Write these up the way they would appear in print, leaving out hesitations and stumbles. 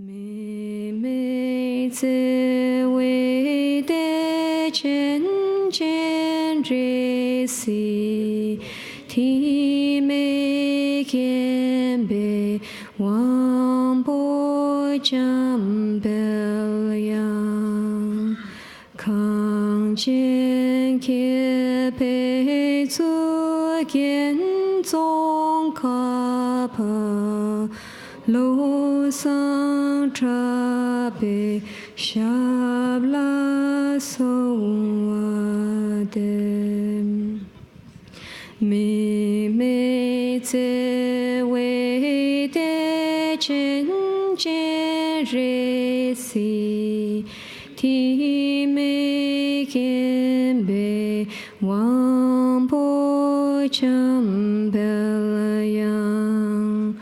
妹妹子为的真见热西，提美见被王波将表扬，康健开被做见宗卡帕。路上茶杯下拉松瓦的妹妹在为的真见热西，提美见被王波将表扬。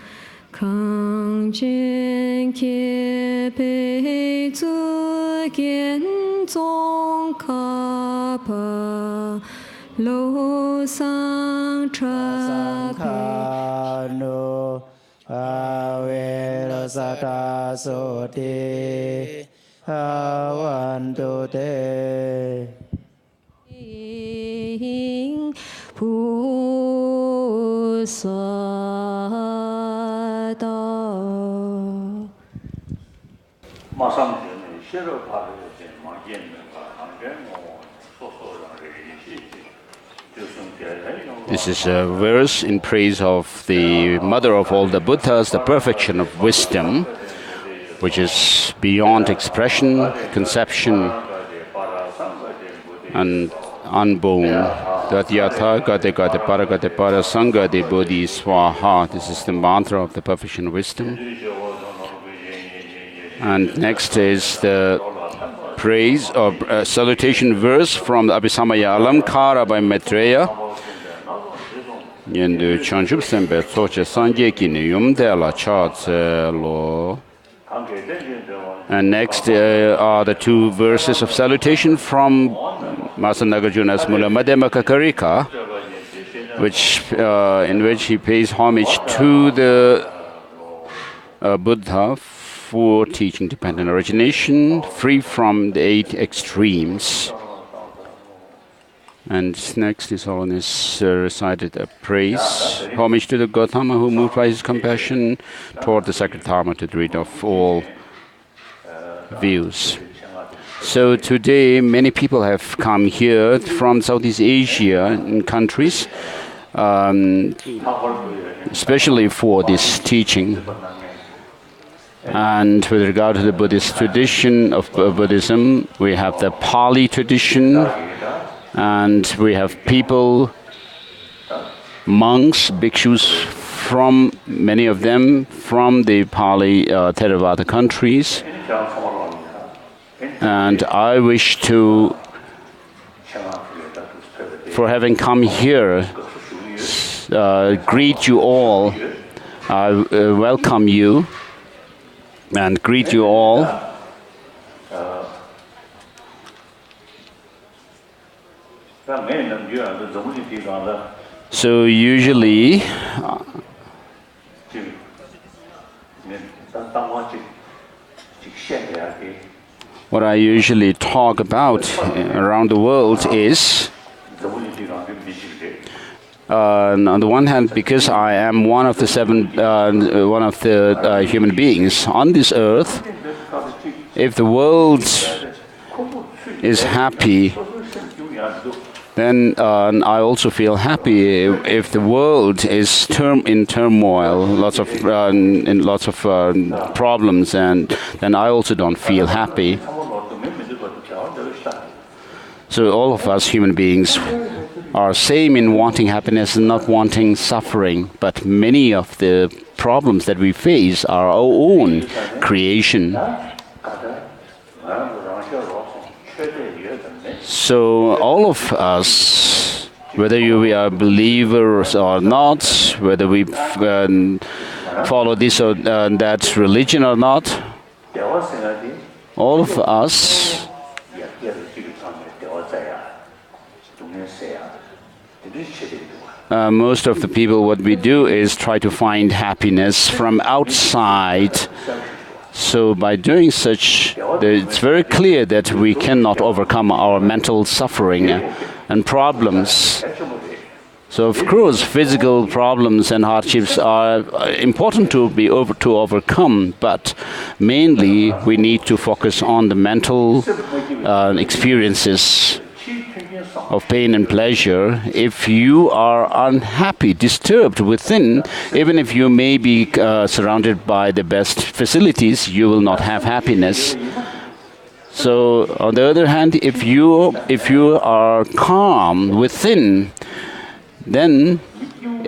康健开被做见宗卡帕，路上茶卡努阿维罗萨达索蒂阿万多德。菩萨道。马上就能写了他的这么言论吧，当然我说让人谢谢，就是别人用。This is a verse in praise of the mother of all the Buddhas, the perfection of wisdom, which is beyond expression, conception, and unborn. Tatyatha Gate Gate Paragate Parasanga de Bodhi Swaha. This is the mantra of the perfection of wisdom. And next is the praise or salutation verse from the Abhisamaya Alamkara by Maitreya. Yendu Chanchup Sembe Soche Sanje Kini Yumdela Chatse Lo. And next are the two verses of salutation from Master Nagarjuna's Mula Madhyama Kakarika, in which he pays homage to the Buddha for teaching dependent origination, free from the 8 extremes. And next His Holiness recited a praise, homage to the Gautama who moved by his compassion toward the sacred Dharma to rid of all views. So today many people have come here from Southeast Asia countries, especially for this teaching. And with regard to the Buddhist tradition of Buddhism, we have the Pali tradition, and we have people, monks, bhikshus, from many of them from the Pali Theravada countries. And I wish to, for having come here, greet you all. I welcome you and greet you all. So usually what I usually talk about around the world is, on the one hand, because I am one of the human beings on this earth, if the world is happy, then I also feel happy. If the world is in turmoil, lots of problems, and then I also don't feel happy. So all of us human beings are same in wanting happiness and not wanting suffering. But many of the problems that we face are our own creation. So all of us, whether we are believers or not, whether we follow this or that religion or not, all of us most of the people, what we do is try to find happiness from outside. So by doing such, it's very clear that we cannot overcome our mental suffering and problems. So of course, physical problems and hardships are important to overcome, but mainly we need to focus on the mental experiences of pain and pleasure. If you are unhappy, disturbed within, even if you may be surrounded by the best facilities, you will not have happiness. So on the other hand, if you are calm within, then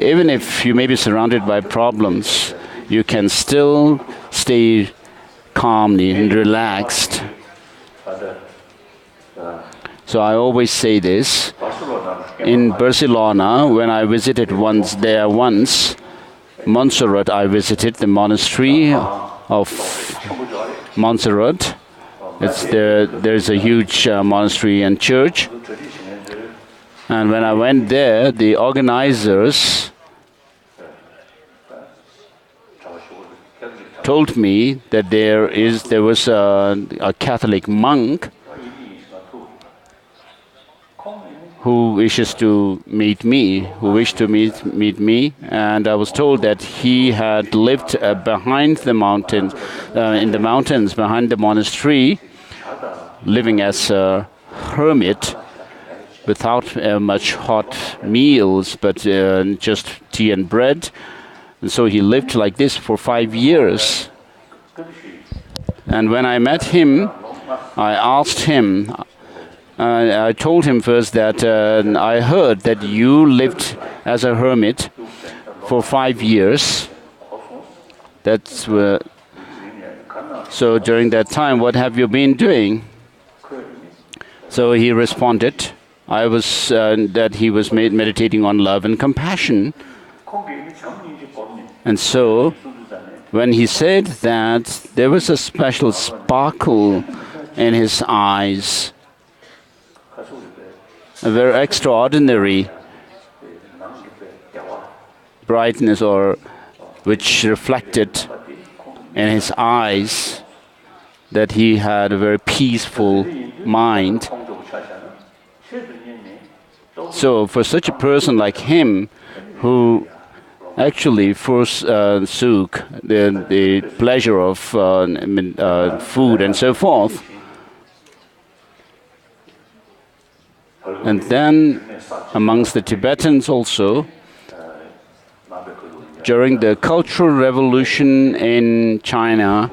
even if you may be surrounded by problems, you can still stay calmly and relaxed. So I always say this. In Barcelona, when I visited once, Montserrat, I visited the monastery of Montserrat. There's a huge monastery and church. And when I went there, the organizers told me that there was a Catholic monk who wished to meet me, and I was told that he had lived behind the mountains, in the mountains behind the monastery, living as a hermit, without much hot meals, but just tea and bread. And so he lived like this for 5 years. And when I met him, I asked him, I told him first that I heard that you lived as a hermit for 5 years. So during that time, what have you been doing? So he responded, that he was meditating on love and compassion. And so, when he said that, there was a special sparkle in his eyes, a very extraordinary brightness, which reflected in his eyes that he had a very peaceful mind. So for such a person like him, who actually forsook the pleasure of food and so forth, and then amongst the Tibetans also, during the Cultural Revolution in China,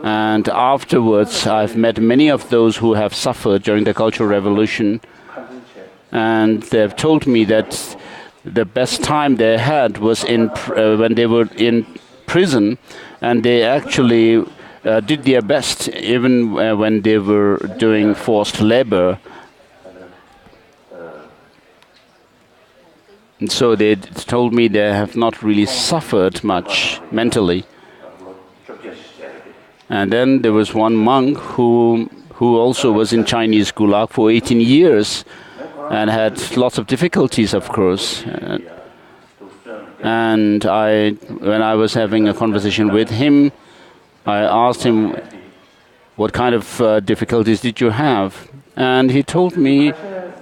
and afterwards, I've met many of those who have suffered during the Cultural Revolution, and they've told me that the best time they had was when they were in prison, and they actually did their best, even when they were doing forced labor. And so they told me they have not really suffered much mentally. And then there was one monk who also was in Chinese Gulag for 18 years and had lots of difficulties, of course. And when I was having a conversation with him, I asked him, what kind of difficulties did you have? And he told me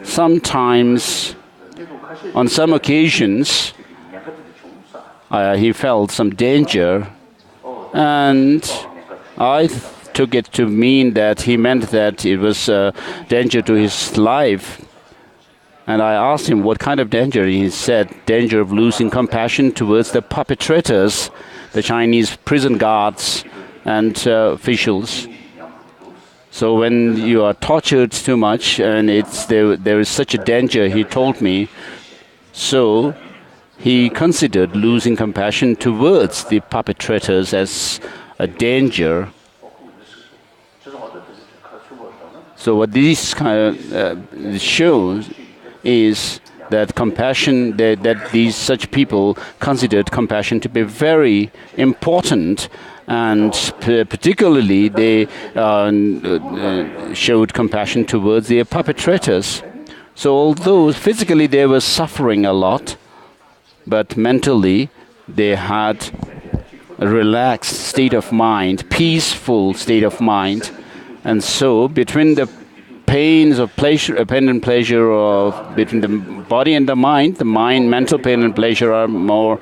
sometimes, on some occasions, he felt some danger, and I took it to mean that he meant that it was a danger to his life. And I asked him what kind of danger. He said, danger of losing compassion towards the perpetrators, the Chinese prison guards and officials. So when you are tortured too much, and there is such a danger, he told me, so he considered losing compassion towards the perpetrators as a danger. So what this kind of shows is that compassion, that such people considered compassion to be very important, and particularly they showed compassion towards their perpetrators. So although physically they were suffering a lot, but mentally they had relaxed state of mind, peaceful state of mind. And so between the pains of pleasure, pain and pleasure of between the body and the mind, mental pain and pleasure are more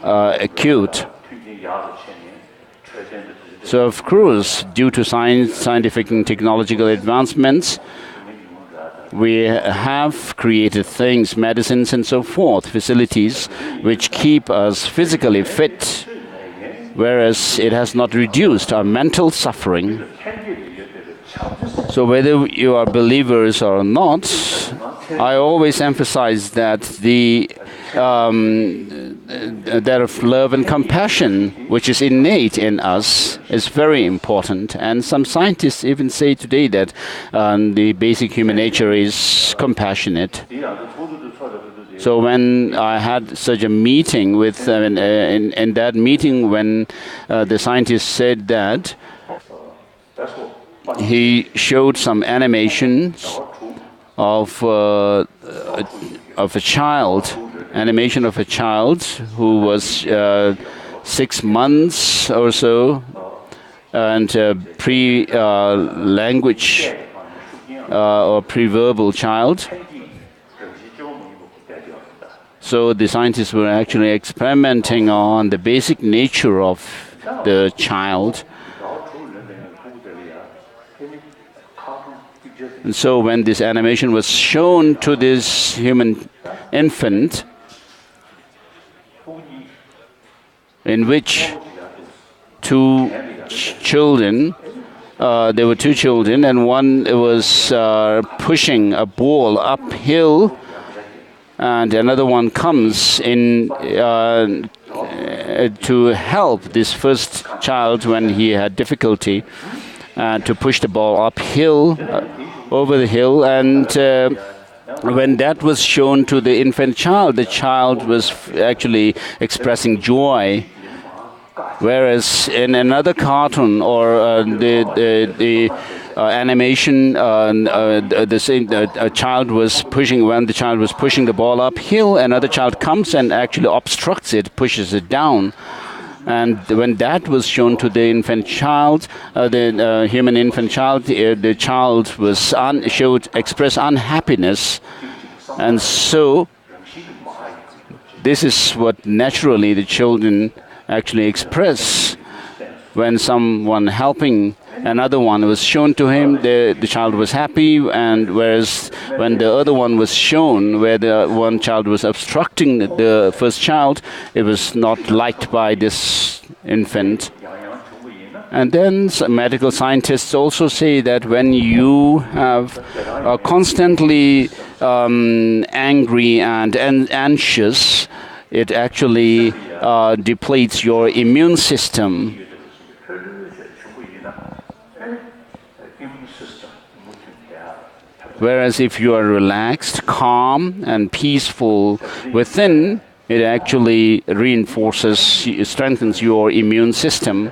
acute. So of course, due to scientific and technological advancements, we have created things, medicines and so forth, facilities which keep us physically fit, whereas it has not reduced our mental suffering. So whether you are believers or not, I always emphasize that that of love and compassion, which is innate in us, is very important. And some scientists even say today that the basic human nature is compassionate. So when I had such a meeting with, in that meeting when the scientist said that, he showed some animations of a child, who was 6 months or so, and pre-language or pre-verbal child. So the scientists were actually experimenting on the basic nature of the child. And so when this animation was shown to this human infant, in which two children, there were two children, and one was pushing a ball uphill, and another one comes in to help this first child when he had difficulty to push the ball uphill, over the hill, and when that was shown to the infant child, the child was actually expressing joy. Whereas in another cartoon or the animation, a child was pushing, when the child was pushing the ball uphill, another child comes and actually obstructs it, pushes it down. And when that was shown to the infant child, the human infant child, the child was expressed unhappiness. And so this is what naturally the children actually express. When someone helping another one was shown to him, the child was happy, and whereas when the other one was shown, where the one child was obstructing the first child, it was not liked by this infant. And then medical scientists also say that when you have constantly angry and anxious, it actually depletes your immune system. Whereas if you are relaxed, calm, and peaceful within, it actually strengthens your immune system.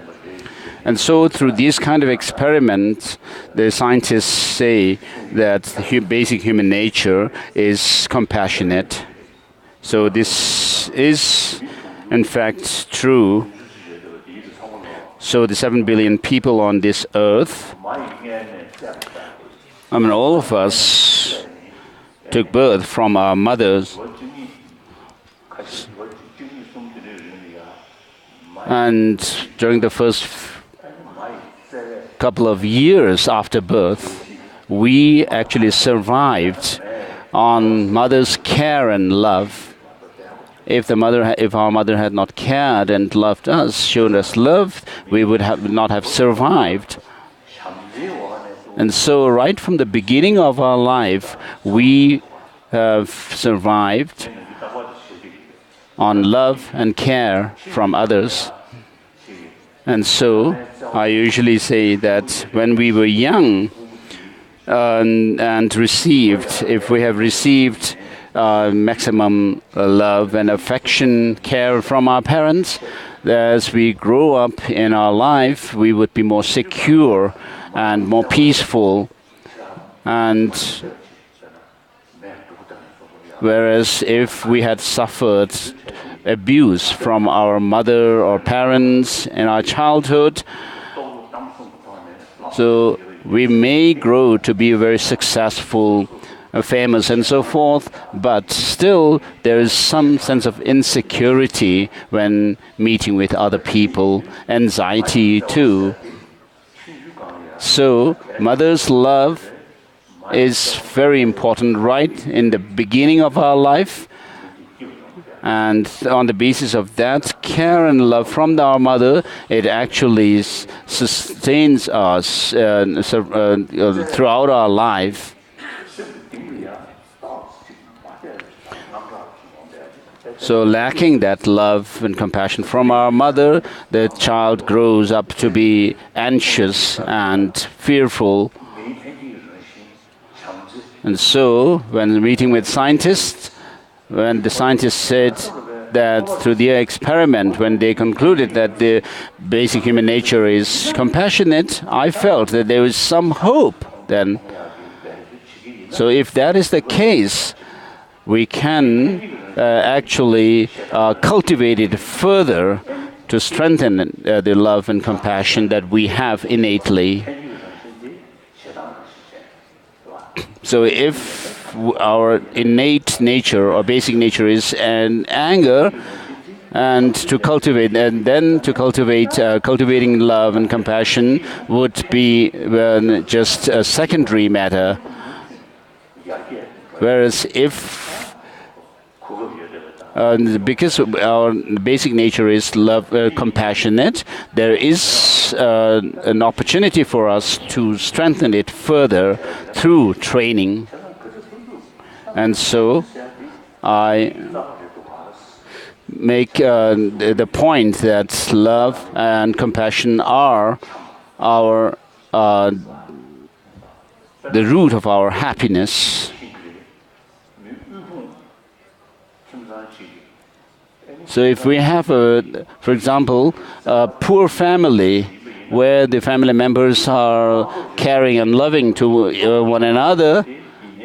And so through these kind of experiments, the scientists say that the basic human nature is compassionate. So this is, in fact, true. So the 7 billion people on this earth, I mean, all of us took birth from our mothers. And during the first couple of years after birth, we actually survived on mother's care and love. If our mother had not cared and loved us, shown us love, we would not have survived. And so right from the beginning of our life, we have survived on love and care from others. And so I usually say that when we were young and received, if we have received maximum love and affection, care from our parents, as we grow up in our life, we would be more secure and more peaceful. And whereas if we had suffered abuse from our mother or parents in our childhood. So we may grow to be very successful, famous and so forth, but still there is some sense of insecurity when meeting with other people, anxiety too. So mother's love is very important right in the beginning of our life. And on the basis of that care and love from our mother, it actually sustains us throughout our life. So lacking that love and compassion from our mother, the child grows up to be anxious and fearful. And so when meeting with scientists, when the scientists said that through their experiment, when they concluded that the basic human nature is compassionate, I felt that there was some hope then. So if that is the case, we can actually cultivate it further to strengthen the love and compassion that we have innately. So if our innate nature or basic nature is an anger, and to cultivate, and then to cultivate, cultivating love and compassion would be just a secondary matter. Whereas if, because our basic nature is love, compassionate, there is an opportunity for us to strengthen it further through training. And so I make the point that love and compassion are our the root of our happiness. So if we have, for example, a poor family where the family members are caring and loving to one another,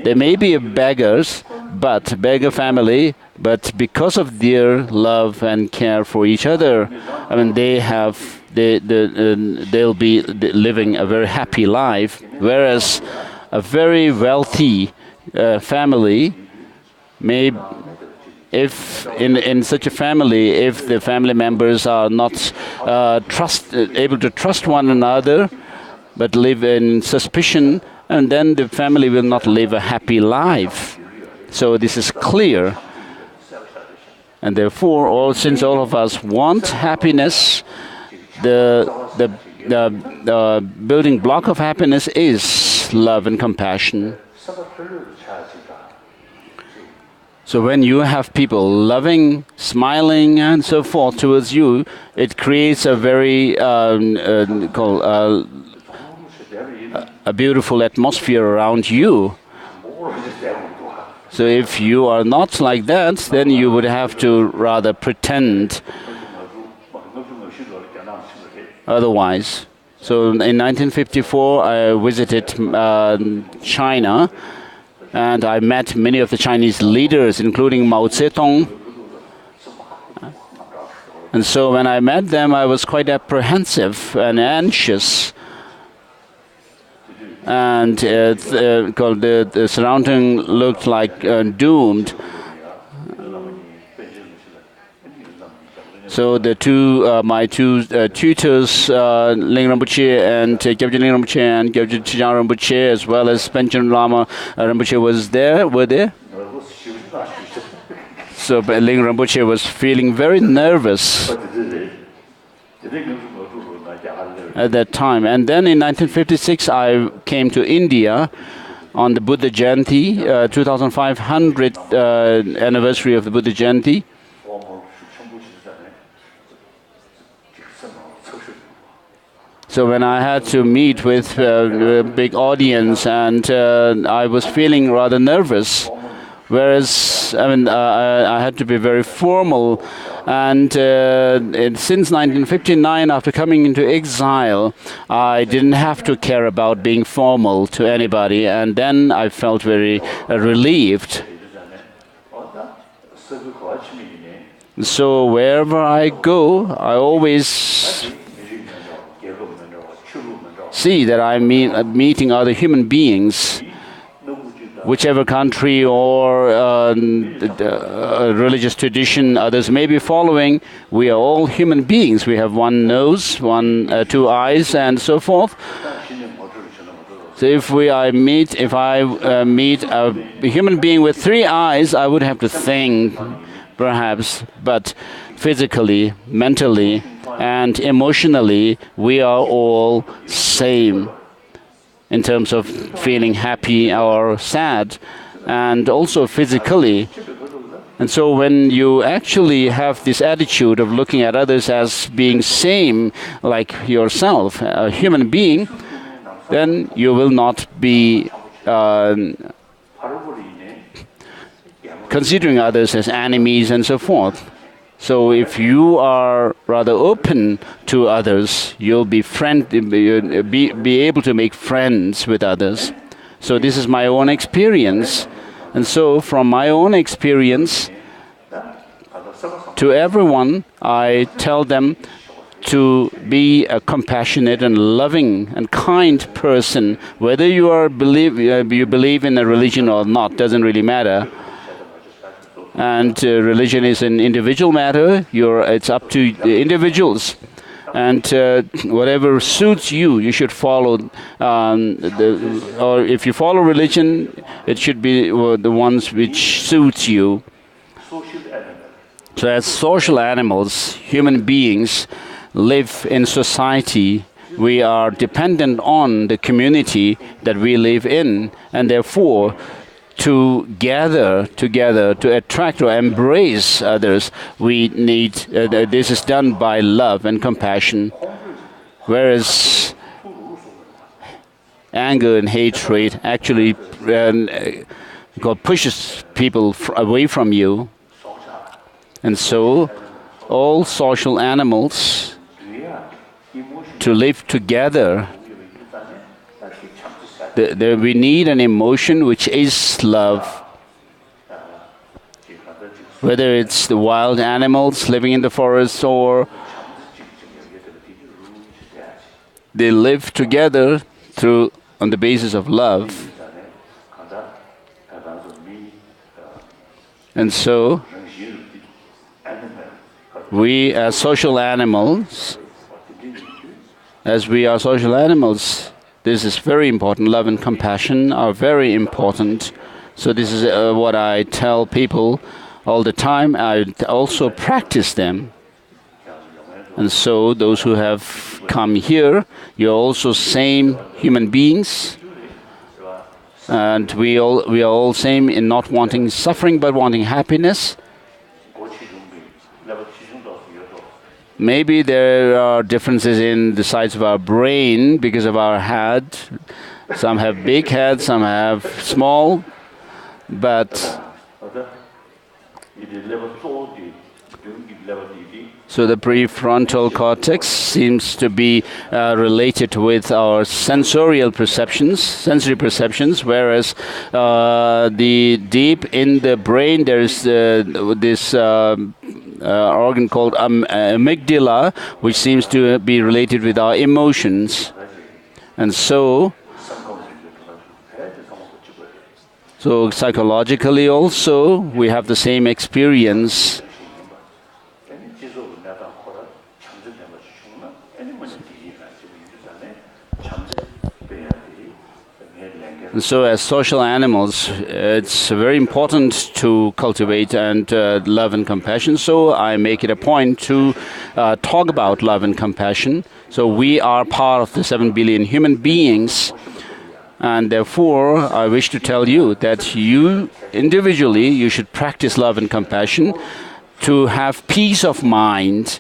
they may be beggars, but beggar family, but because of their love and care for each other, I mean, they'll be living a very happy life. Whereas a very wealthy family may, if in such a family, if the family members are not able to trust one another, but live in suspicion, and then the family will not live a happy life. So this is clear. And therefore, since all of us want happiness, the building block of happiness is love and compassion. So when you have people loving, smiling, and so forth towards you, it creates a very a beautiful atmosphere around you. So if you are not like that, then you would have to rather pretend otherwise. So in 1954, I visited China, and I met many of the Chinese leaders, including Mao Zedong. And so when I met them, I was quite apprehensive and anxious. And the surrounding looked like doomed. So the my two tutors, Ling Rinpoche and Gyabje Ling Rinpoche and Gyabje Chijang Rinpoche, as well as Panchen Lama Rinpoche were there. So Ling Rinpoche was feeling very nervous at that time. And then in 1956, I came to India on the Buddha Jayanti, 2500th anniversary of the Buddha Jayanti. So when I had to meet with a big audience, and I was feeling rather nervous, whereas I had to be very formal. And since 1959, after coming into exile, I didn't have to care about being formal to anybody, and then I felt very relieved. So wherever I go, I always see that I'm meeting other human beings, whichever country or religious tradition others may be following. We are all human beings. We have one nose, two eyes, and so forth. So if I meet a human being with three eyes, I would have to think, perhaps, but physically, mentally, and emotionally, we are all same in terms of feeling happy or sad, and also physically. And so when you actually have this attitude of looking at others as being same like yourself, a human being, then you will not be considering others as enemies and so forth. So if you are rather open to others, you'll be able to make friends with others. So this is my own experience. And so from my own experience, to everyone, I tell them to be a compassionate and loving and kind person. Whether you believe in a religion or not, doesn't really matter. And religion is an individual matter. It's up to the individuals. And whatever suits you, you should follow. Or if you follow religion, it should be the ones which suits you. So as social animals, human beings live in society. We are dependent on the community that we live in, and therefore to gather together, to attract or embrace others, we need, this is done by love and compassion. Whereas anger and hatred actually pushes people away from you. And so all social animals, to live together, we need an emotion which is love. Whether it's the wild animals living in the forest or they live together on the basis of love. And so we as social animals, this is very important. Love and compassion are very important. So this is what I tell people all the time. I also practice them. And so those who have come here, you're also same human beings. And we are all same in not wanting suffering but wanting happiness. Maybe there are differences in the size of our brain because of our head. Some have big heads, some have small. But so the prefrontal cortex seems to be related with our sensory perceptions, whereas the deep in the brain there is this organ called amygdala, which seems to be related with our emotions. And so psychologically also we have the same experience. And so as social animals, it's very important to cultivate and love and compassion. So I make it a point to talk about love and compassion. So we are part of the 7 billion human beings. And therefore, I wish to tell you that you individually, you should practice love and compassion to have peace of mind.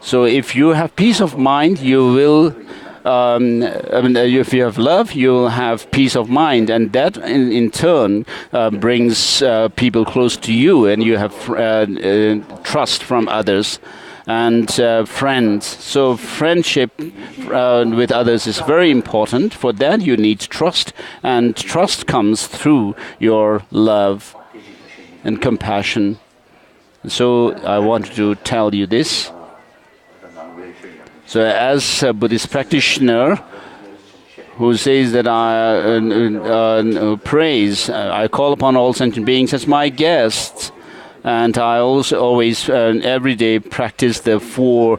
So if you have peace of mind, you will if you have love, you'll have peace of mind, and that in turn brings people close to you, and you have trust from others and friends. So friendship with others is very important. For that you need trust, and trust comes through your love and compassion. So I want to tell you this. So as a Buddhist practitioner who says that I praise, I call upon all sentient beings as my guests. And I also always, every day, practice the four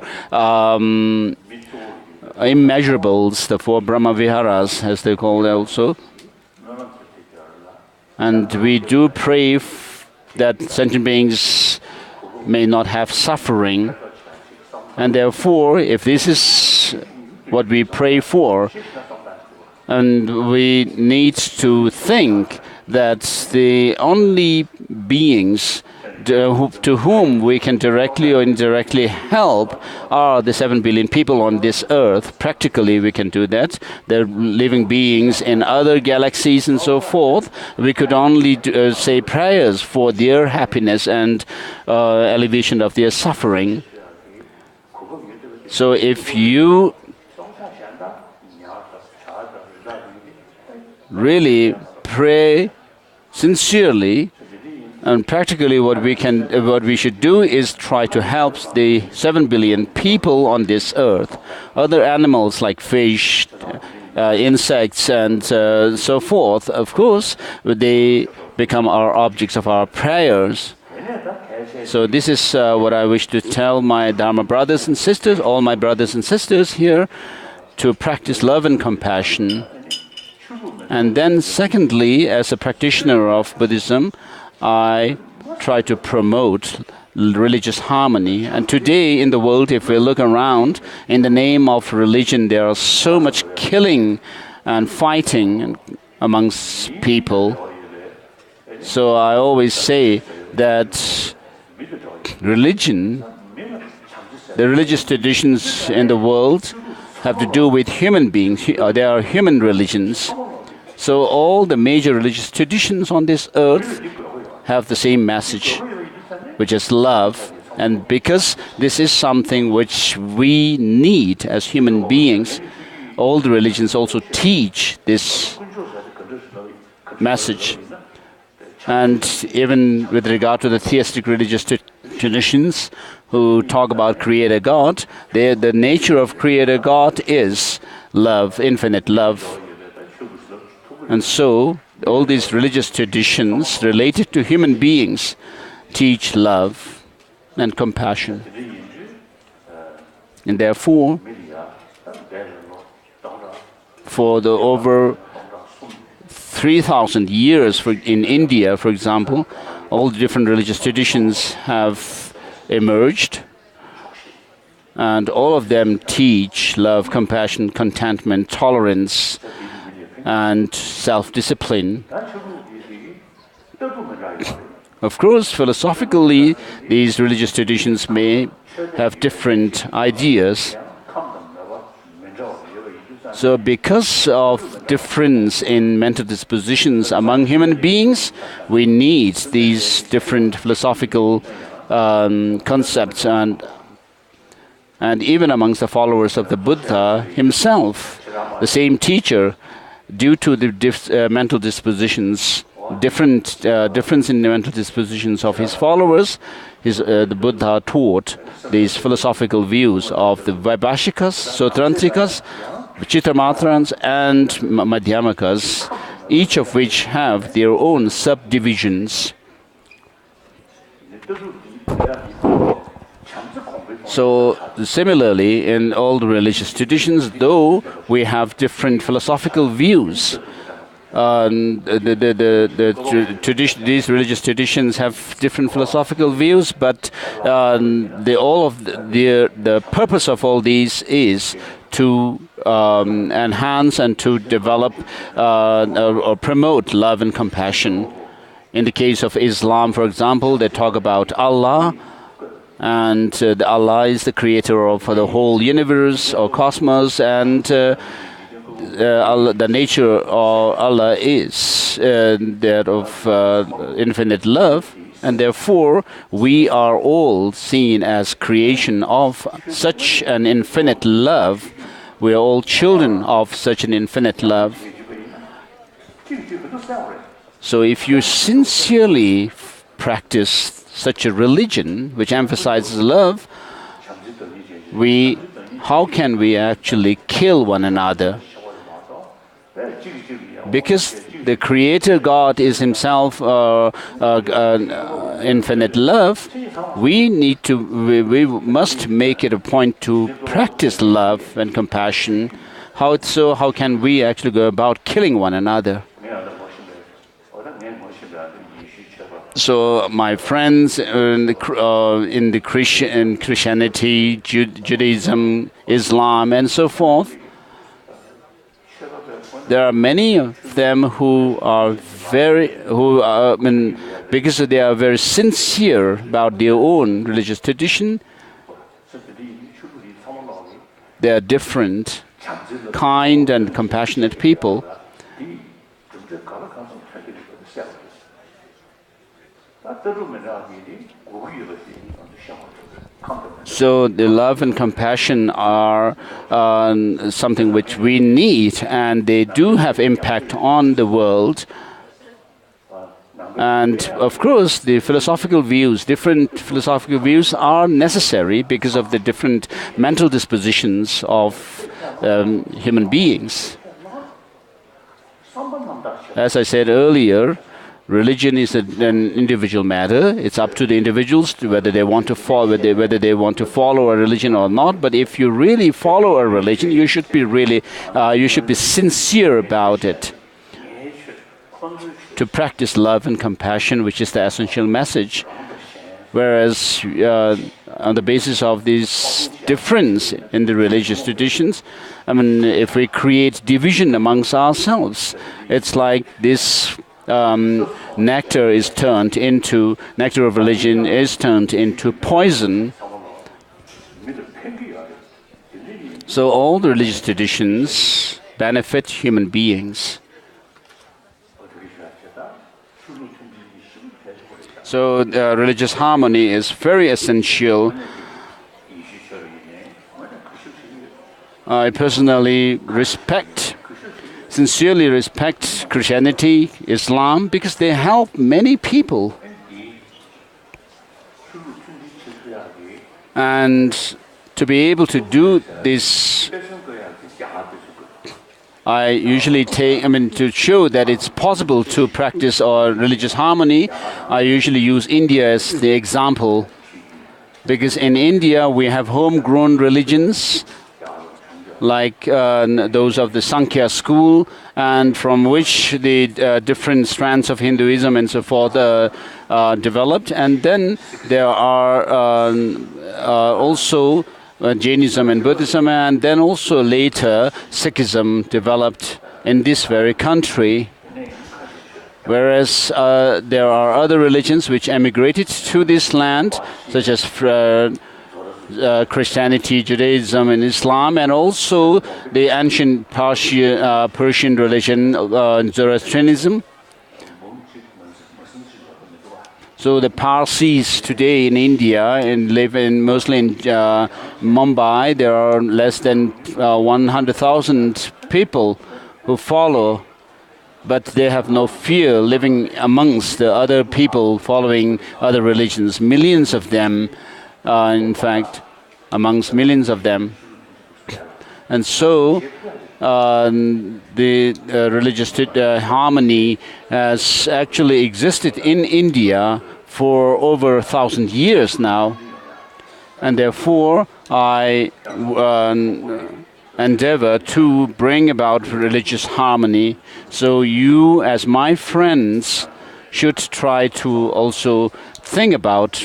immeasurables, the four Brahma Viharas, as they call it also. And we do pray that sentient beings may not have suffering. And therefore, if this is what we pray for, and we need to think that the only beings to whom we can directly or indirectly help are the 7 billion people on this earth. Practically, we can do that. They're living beings in other galaxies and so forth. We could only say prayers for their happiness and alleviation of their suffering. So if you really pray sincerely, and practically what we should do is try to help the 7 billion people on this earth. Other animals like fish, insects and so forth, of course, they become our objects of our prayers. So this is what I wish to tell my Dharma brothers and sisters, all my brothers and sisters here, to practice love and compassion. And then secondly, as a practitioner of Buddhism, I try to promote religious harmony. And today in the world, if we look around, in the name of religion, there are so much killing and fighting amongst people. So I always say that religion, the religious traditions in the world have to do with human beings. They are human religions. So all the major religious traditions on this earth have the same message, which is love. And because this is something which we need as human beings, all the religions also teach this message. And even with regard to the theistic religious traditions who talk about Creator God, the nature of Creator God is love, infinite love. And so all these religious traditions related to human beings teach love and compassion. And therefore, for the over 3,000 years in India, for example, all the different religious traditions have emerged, and all of them teach love, compassion, contentment, tolerance, and self-discipline. Of course, philosophically, these religious traditions may have different ideas. So because of difference in mental dispositions among human beings, we need these different philosophical concepts, and even amongst the followers of the Buddha himself, the same teacher, due to the mental dispositions, difference in the mental dispositions of his followers, the Buddha taught these philosophical views of the Vaibhashikas, Sautrantikas, Chittamatrans and Madhyamakas, each of which have their own subdivisions. So similarly, in all the religious traditions, though we have different philosophical views, these religious traditions have different philosophical views, but the purpose of all these is to enhance and to develop or promote love and compassion. In the case of Islam, for example, they talk about Allah, and Allah is the creator of the whole universe or cosmos, and the nature of Allah is that of infinite love, and therefore we are all seen as creation of such an infinite love. We are all children of such an infinite love. So if you sincerely practice such a religion which emphasizes love, how can we actually kill one another? Because the Creator God is Himself infinite love, we must make it a point to practice love and compassion. How can we actually go about killing one another? So, my friends in Christianity, Judaism, Islam, and so forth, there are many of them who are because they are very sincere about their own religious tradition. They are different, kind and compassionate people. So the love and compassion are something which we need, and they do have impact on the world. And of course, the different philosophical views are necessary because of the different mental dispositions of human beings. As I said earlier, religion is an individual matter. It's up to the individuals whether they want to follow a religion or not. But if you really follow a religion, you should be sincere about it. To practice love and compassion, which is the essential message. Whereas on the basis of this difference in the religious traditions, if we create division amongst ourselves, it's like this nectar of religion is turned into poison. So all the religious traditions benefit human beings. So religious harmony is very essential. I personally sincerely respect Christianity, Islam, because they help many people. And to be able to do this, I usually to show that it's possible to practice religious harmony, I usually use India as the example. Because in India, we have homegrown religions, like those of the Sankhya school, and from which the different strands of Hinduism and so forth developed. And then there are also Jainism and Buddhism, and then also later Sikhism developed in this very country. Whereas there are other religions which emigrated to this land, such as Christianity, Judaism, and Islam, and also the ancient Persian religion, Zoroastrianism. So the Parsis today in India and live mostly in Mumbai. There are less than 100,000 people who follow, but they have no fear living amongst the other people following other religions. Millions of them, in fact, amongst millions of them. And so the religious harmony has actually existed in India for over 1,000 years now. And therefore, I endeavor to bring about religious harmony. So you, as my friends, should try to also think about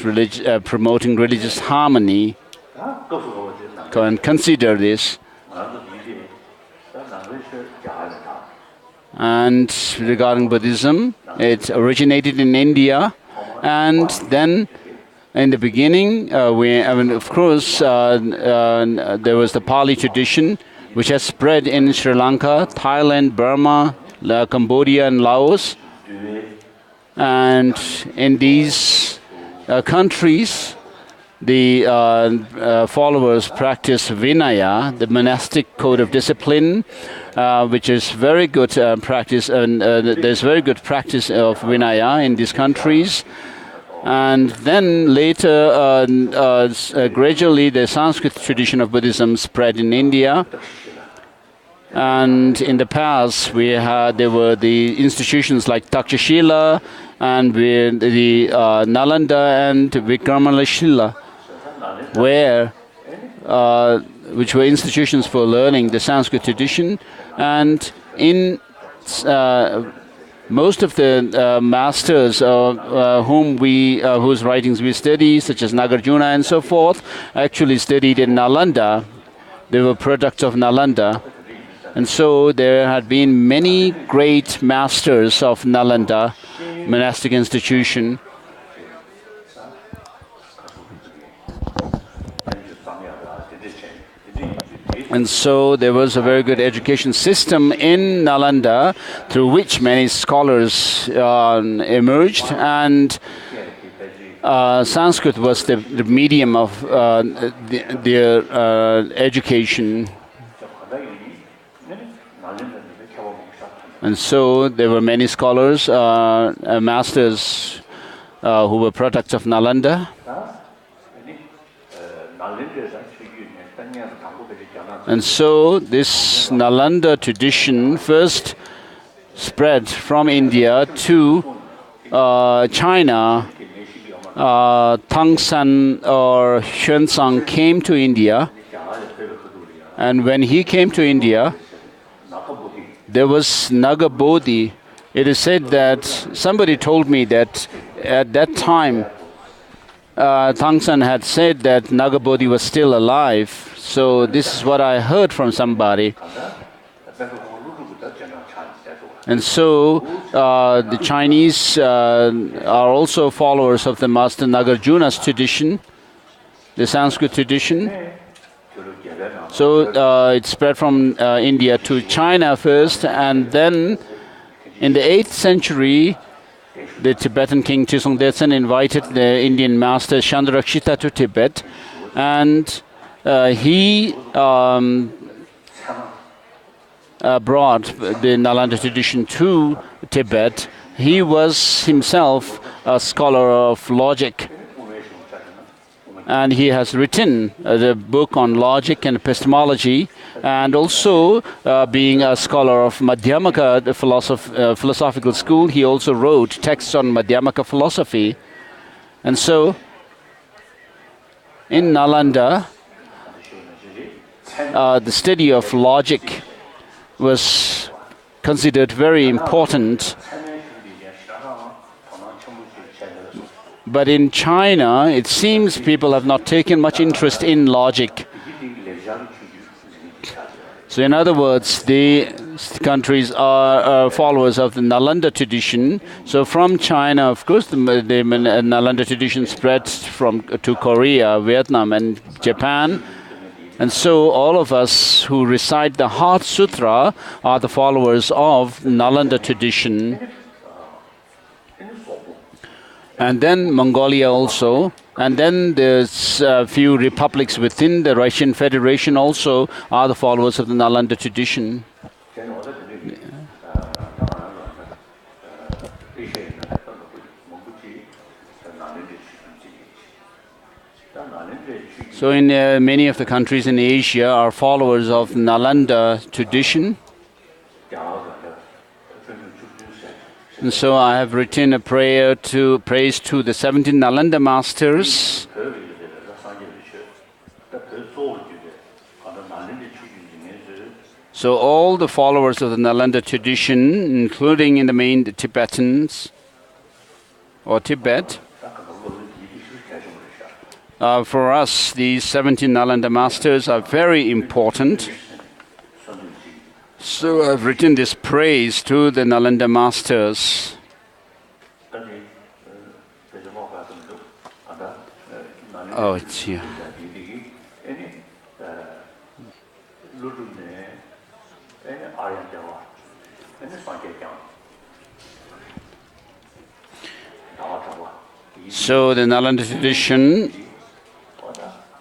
promoting religious harmony. Go and consider this. And regarding Buddhism, it originated in India, and then in the beginning, of course, there was the Pali tradition, which has spread in Sri Lanka, Thailand, Burma, Cambodia, and Laos. And in these countries, the followers practice Vinaya, the monastic code of discipline, which is very good practice, and there's very good practice of Vinaya in these countries. And then later, gradually, the Sanskrit tradition of Buddhism spread in India. And in the past, there were the institutions like Takshashila and the Nalanda and Vikramalashila, which were institutions for learning the Sanskrit tradition. And in most of the masters whose writings we study, such as Nagarjuna and so forth, actually studied in Nalanda. They were products of Nalanda. And so there had been many great masters of Nalanda monastic institution. And so there was a very good education system in Nalanda through which many scholars emerged, and Sanskrit was the medium of their education. And so there were many scholars, masters who were products of Nalanda. And so this Nalanda tradition first spread from India to China. Tangsan or Xuanzang came to India, and when he came to India, there was Nagabodhi. It is said that somebody told me that at that time Tangsan had said that Nagabodhi was still alive. So this is what I heard from somebody. And so the Chinese are also followers of the Master Nagarjuna's tradition, the Sanskrit tradition. So it spread from India to China first, and then in the 8th century, the Tibetan king Chisung Detsen invited the Indian master Chandrakshita to Tibet, and he brought the Nalanda tradition to Tibet. He was himself a scholar of logic, and he has written the book on logic and epistemology, and also being a scholar of Madhyamaka, the philosophical school, he also wrote texts on Madhyamaka philosophy. And so in Nalanda, the study of logic was considered very important. But in China, it seems people have not taken much interest in logic. So in other words, the countries are followers of the Nalanda tradition. So from China, of course, the Nalanda tradition spread to Korea, Vietnam, and Japan. And so all of us who recite the Heart Sutra are the followers of Nalanda tradition. And then Mongolia also, and then there's a few republics within the Russian Federation also are the followers of the Nalanda tradition. So in many of the countries in Asia are followers of Nalanda tradition. And so I have written a praise to the 17 Nalanda masters. So all the followers of the Nalanda tradition, including in the main the Tibetans or Tibet, for us these 17 Nalanda masters are very important. So I've written this praise to the Nalanda masters. Oh, it's here. So the Nalanda tradition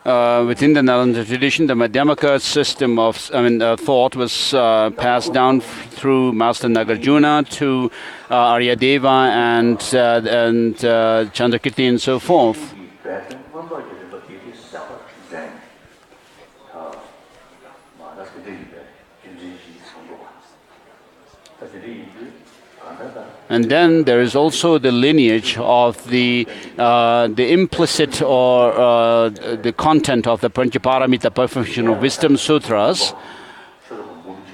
within the Nalanda tradition, the Madhyamaka system of thought was passed down through Master Nagarjuna to Aryadeva and Chandrakirti and so forth. And then there is also the lineage of the implicit or the content of the Panchaparamita Perfection of Wisdom Sutras.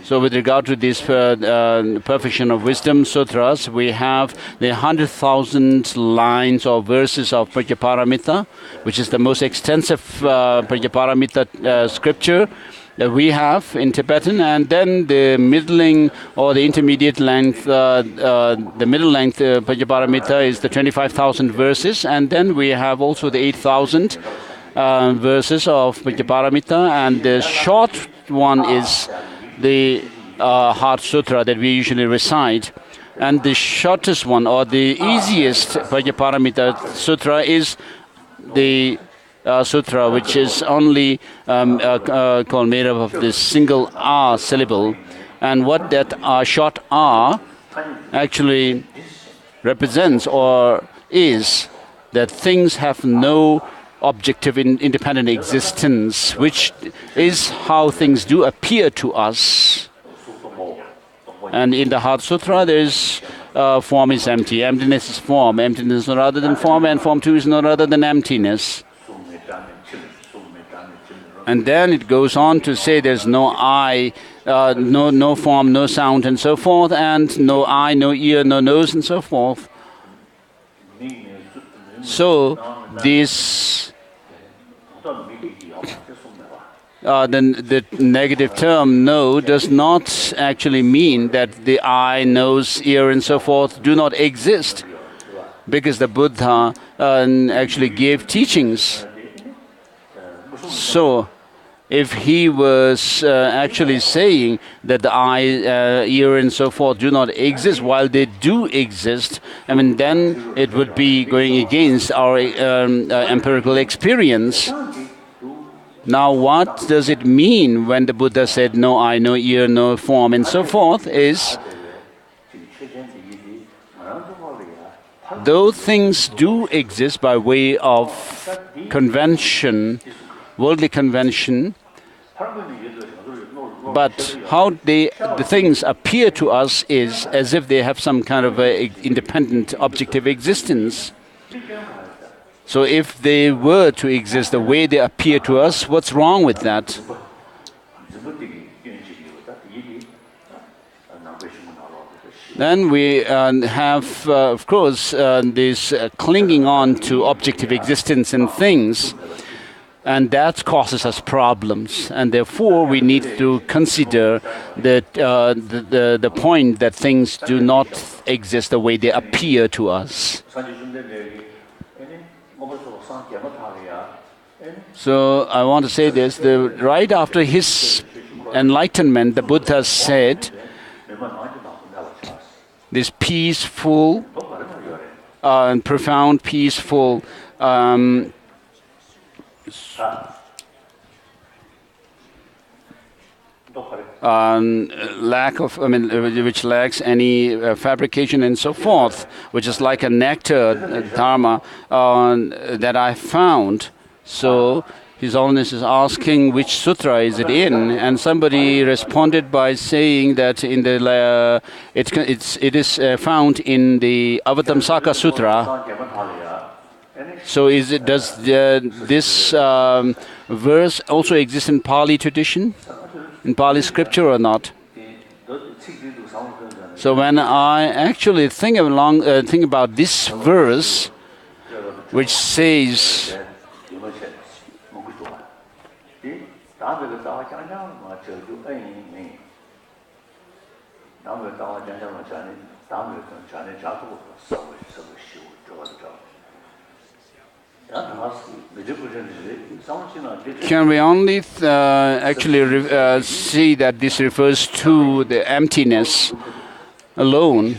So with regard to these Perfection of Wisdom Sutras, we have the 100,000 lines or verses of Panchaparamita, which is the most extensive Panchaparamita scripture that we have in Tibetan, and then the middling or the intermediate length, the middle length Panchaparamita is the 25,000 verses, and then we have also the 8,000 verses of Panchaparamita, and the short one is the Heart Sutra that we usually recite. And the shortest one or the easiest Panchaparamita Sutra is the sutra, which is only called made up of this single R syllable, and what that short R actually represents or is that things have no objective independent existence, which is how things do appear to us. And in the Heart Sutra, there is form is empty, emptiness is form, emptiness is no other than form, and form too is no other than emptiness. And then it goes on to say there's no eye, no form, no sound, and so forth, and no eye, no ear, no nose, and so forth. So this, the negative term no does not actually mean that the eye, nose, ear, and so forth do not exist, because the Buddha actually gave teachings. So if he was actually saying that the eye, ear, and so forth do not exist, while they do exist, I mean, then it would be going against our empirical experience. Now, what does it mean when the Buddha said no eye, no ear, no form, and so forth is, though things do exist by way of convention, worldly convention, but how the things appear to us is as if they have some kind of independent objective existence. So if they were to exist the way they appear to us, what's wrong with that? Then we have, of course, this clinging on to objective existence and things. And that causes us problems, and therefore we need to consider that the point that things do not exist the way they appear to us. So I want to say this: right after his enlightenment, the Buddha said, "This peaceful and profound, peaceful." Which lacks any fabrication and so forth, which is like a nectar, dharma, that I found. So His Holiness is asking which sutra is it in, and somebody responded by saying that in the it is found in the Avatamsaka Sutra. So does this verse also exist in Pali tradition, in Pali scripture or not? So when I actually think about this verse, which says, can we only actually see that this refers to the emptiness alone?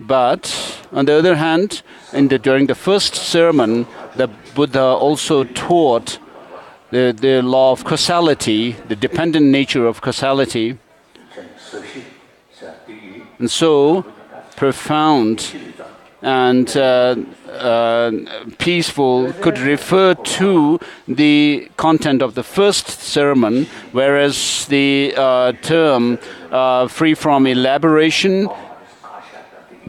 But on the other hand, during the first sermon, the Buddha also taught the law of causality, the dependent nature of causality. And so, profound and peaceful could refer to the content of the first sermon, whereas the term free from elaboration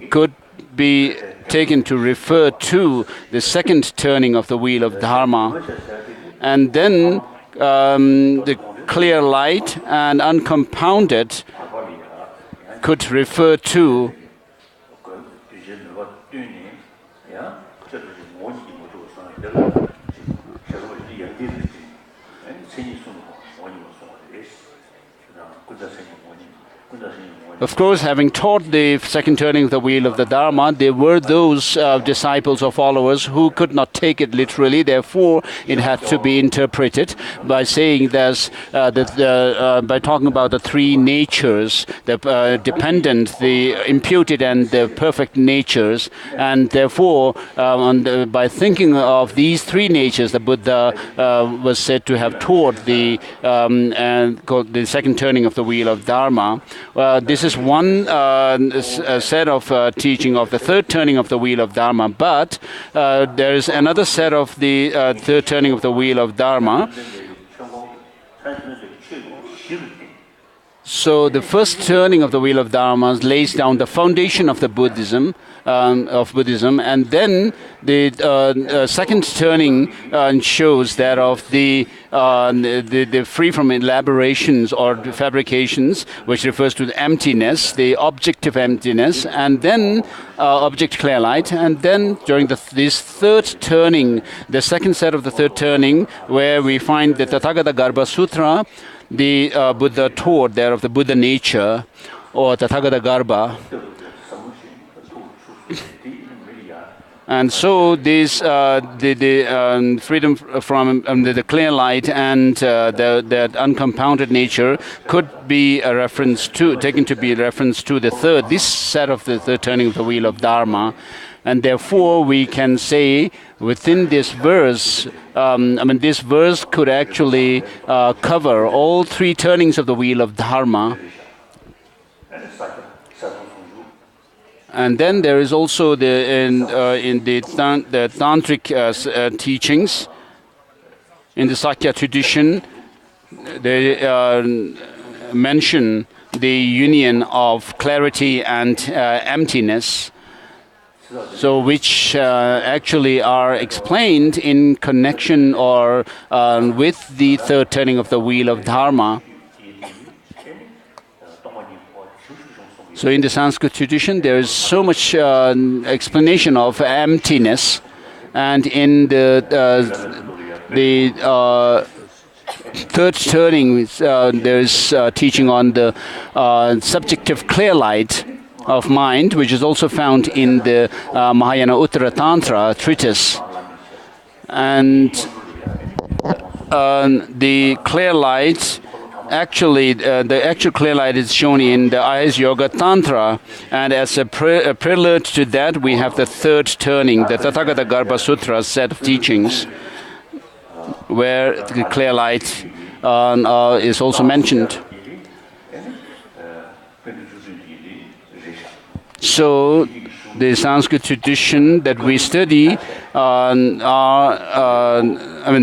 could be taken to refer to the second turning of the wheel of Dharma. And then the clear light and uncompounded could refer to Of course, having taught the second turning of the wheel of the Dharma, there were those disciples or followers who could not take it literally. Therefore, it had to be interpreted by saying by talking about the three natures, the dependent, the imputed, and the perfect natures. And therefore, by thinking of these three natures, the Buddha was said to have taught the second turning of the wheel of Dharma. This is one set of teaching of the third turning of the wheel of Dharma, but there is another set of the third turning of the wheel of Dharma. So the first turning of the wheel of Dharma lays down the foundation of the Buddhism, and then the second turning shows that of the free from elaborations or fabrications, which refers to the emptiness, the objective emptiness, and then object clear light, and then during this third turning, the second set of the third turning, where we find the Tathagata Garbha Sutra, the Buddha taught there of the Buddha nature, or Tathagata Garbha. And so this the freedom from the clear light and that uncompounded nature could be a reference to, taken to be a reference to this set of the third turning of the wheel of Dharma. And therefore, we can say within this verse, this verse could actually cover all three turnings of the wheel of Dharma. And then there is also in the tantric teachings, in the Sakya tradition, they mention the union of clarity and emptiness. So which actually are explained in connection or with the third turning of the wheel of Dharma. So in the Sanskrit tradition, there is so much explanation of emptiness, and in the third turning, there is teaching on the subjective clear light of mind, which is also found in the Mahayana Uttara Tantra treatise. And the clear light, actually, the actual clear light is shown in the Ayurveda Yoga Tantra. And as a prelude to that, we have the third turning, the Tathagata Garbha Sutra set of teachings, where the clear light is also mentioned. So the Sanskrit tradition that we study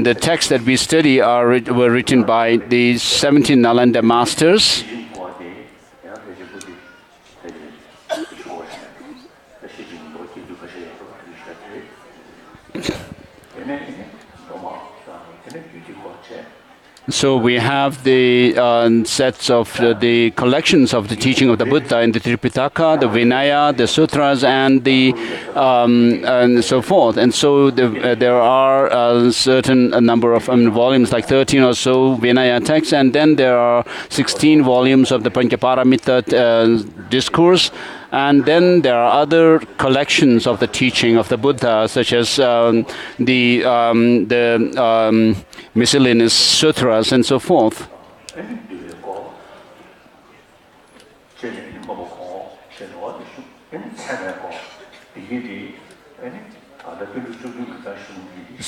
the texts that we study were written by the 17 Nalanda masters. So we have the sets of the collections of the teaching of the Buddha in the Tripitaka, the Vinaya, the Sutras, and the and so forth. And so there are a certain number of volumes, like 13 or so Vinaya texts, and then there are 16 volumes of the Panchaparamita discourse. And then there are other collections of the teaching of the Buddha, such as the miscellaneous sutras and so forth.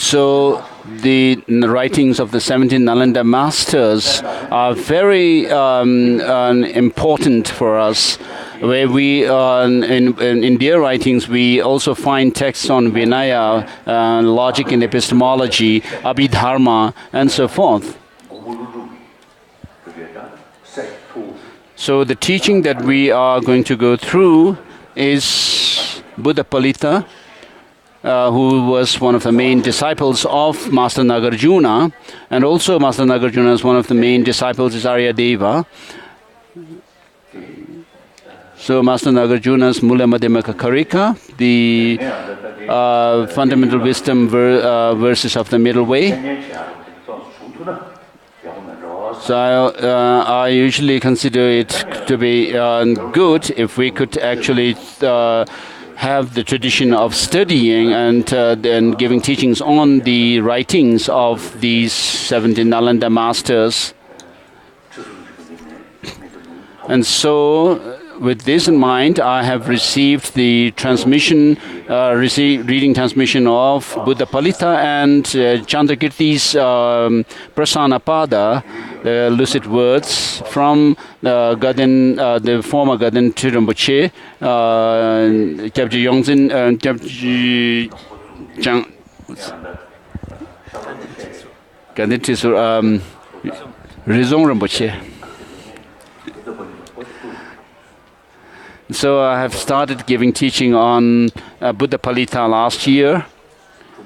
So the writings of the 17 Nalanda masters are very important for us. Where we, in their writings, we also find texts on Vinaya, logic and epistemology, Abhidharma, and so forth. So the teaching that we are going to go through is Buddha Palita, who was one of the main disciples of Master Nagarjuna, and also Master Nagarjuna is one of the main disciples is Aryadeva. So Master Nagarjuna's Mula Madhyamaka Karika, the fundamental wisdom verses of the middle way. So I usually consider it to be good if we could actually have the tradition of studying and then giving teachings on the writings of these 17 Nalanda masters. And so, with this in mind, I have received the transmission, reading transmission of Buddha Palita and Chandrakirti's Prasanapada, the lucid words from the former Gaden Rinpoche, Kyabji Yongzin, Kyabji Gaden Rizong Rinpoche. So I have started giving teaching on Buddha Palita last year.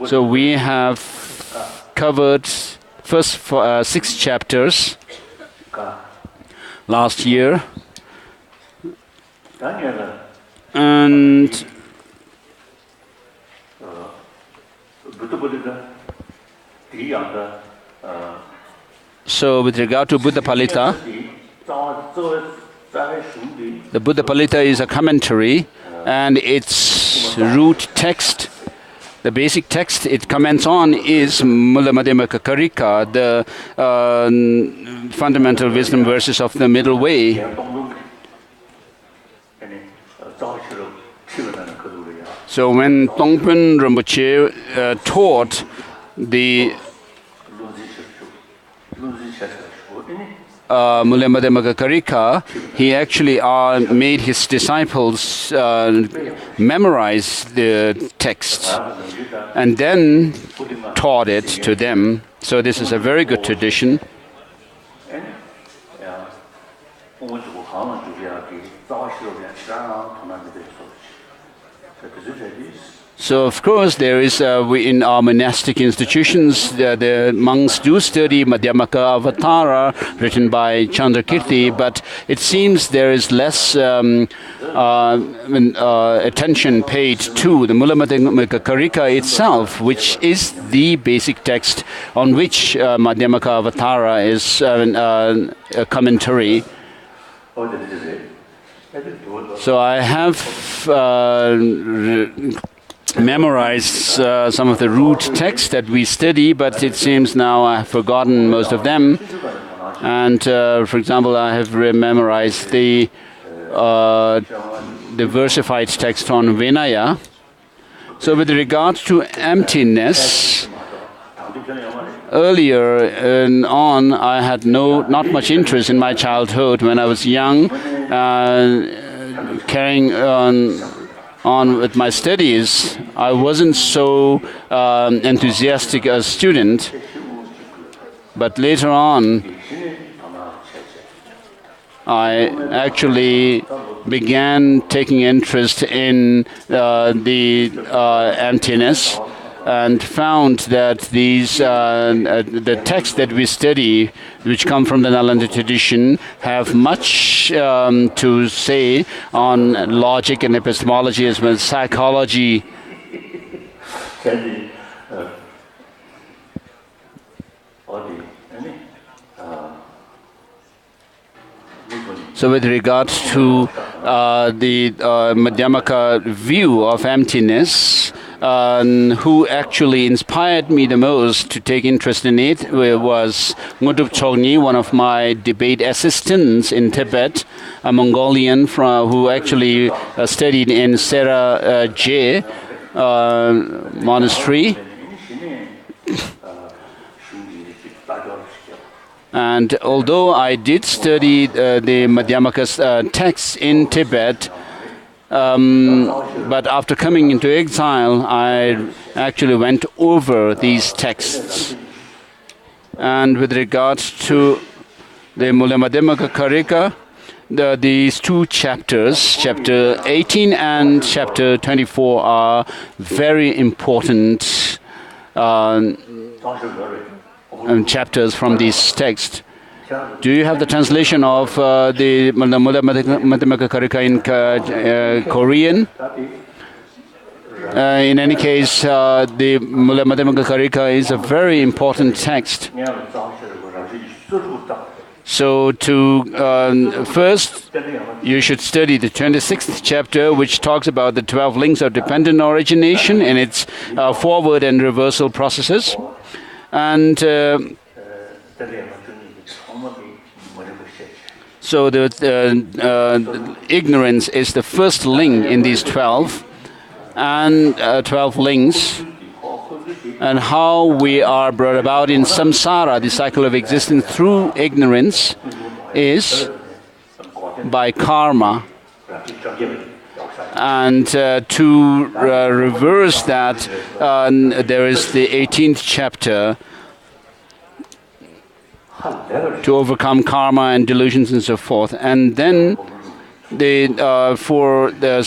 So we have covered first 6 chapters last year. And so with regard to Buddha Palita, the Buddha Palita is a commentary, and its root text, the basic text it comments on, is Mula Madhyamaka Karika, the fundamental wisdom verses of the middle way. So when Tongpen Rinpoche taught the Mula Madhyamaka Karika, he actually made his disciples memorize the text and then taught it to them. So this is a very good tradition. So of course there is, in our monastic institutions, the monks do study Madhyamaka Avatara written by Chandrakirti, but it seems there is less attention paid to the Mula Madhyamaka Karika itself, which is the basic text on which Madhyamaka Avatara is a commentary. So I have memorized some of the root text that we study, but it seems now I have forgotten most of them. And for example, I have memorized the versified text on Vinaya. So with regard to emptiness, earlier on, I had not much interest in my childhood. When I was young, carrying on with my studies, I wasn't so enthusiastic as a student. But later on, I actually began taking interest in the emptiness, and found that these the texts that we study, which come from the Nalanda tradition, have much to say on logic and epistemology as well as psychology. So with regard to the Madhyamaka view of emptiness, who actually inspired me the most to take interest in it was Ngudrup Chogni, one of my debate assistants in Tibet, a Mongolian who actually studied in Sera J monastery. And although I did study the Madhyamaka's texts in Tibet, but after coming into exile, I actually went over these texts. And with regard to the Mula Madhyamaka Karika, these two chapters, chapter 18 and chapter 24, are very important chapters from this text. Do you have the translation of the Mula Madhyamaka Karika in Korean? In any case, the Mula Madhyamaka Karika is a very important text. So first, you should study the 26th chapter, which talks about the 12 links of dependent origination and its forward and reversal processes. And so the ignorance is the first link in these 12 and 12 links, and how we are brought about in samsara, the cycle of existence, through ignorance is by karma. And to reverse that, there is the 18th chapter, to overcome karma and delusions and so forth. And then for the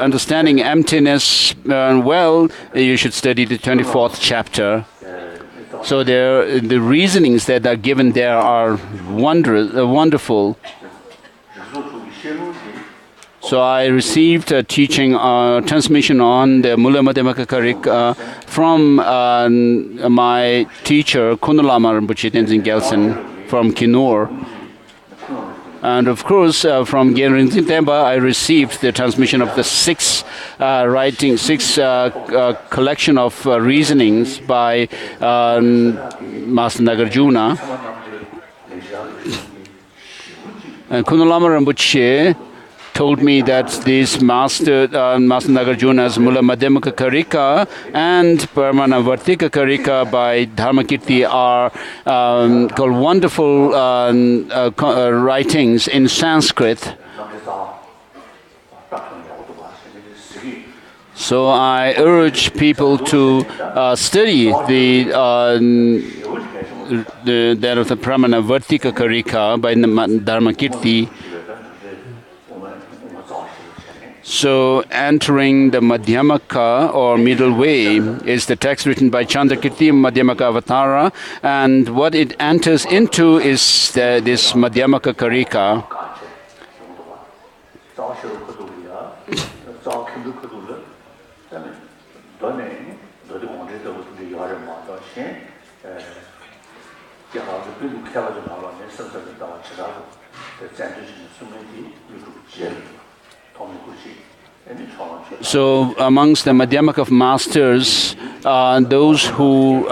understanding emptiness, you should study the 24th chapter. So the reasonings that are given there are wonderful. So I received a teaching, transmission on the Mula Madhyamaka Karika from my teacher, Kunalama Rinpoche Tenzin Gelsen from Kinur. And of course, from Gyaltsen Tenpa, I received the transmission of the six collection of reasonings by Master Nagarjuna. And Kunalama Rinpoche told me that this Master Nagarjuna's Mula Madhyamaka Karika and Paramavartika Karika by Dharmakirti are called wonderful writings in Sanskrit. So I urge people to study that of the Paramavartika Karika by Dharmakirti. So entering the Madhyamaka or middle way is the text written by Chandrakirti Madhyamaka Avatara, and what it enters into is this Madhyamaka Karika. So amongst the Madhyamaka masters, those who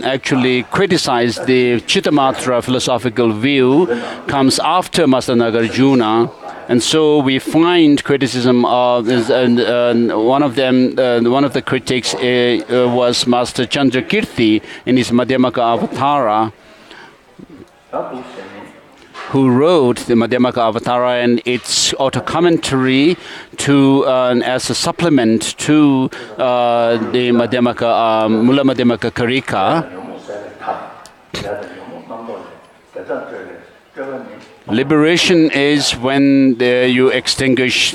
actually criticize the Chittamatra philosophical view comes after Master Nagarjuna, and so we find criticism of one of the critics was Master Chandrakirti in his Madhyamaka Avatara, who wrote the Madhyamaka Avatara and its auto-commentary as a supplement to the Madhyamaka, Mula Madhyamaka Karika. Liberation is when you extinguish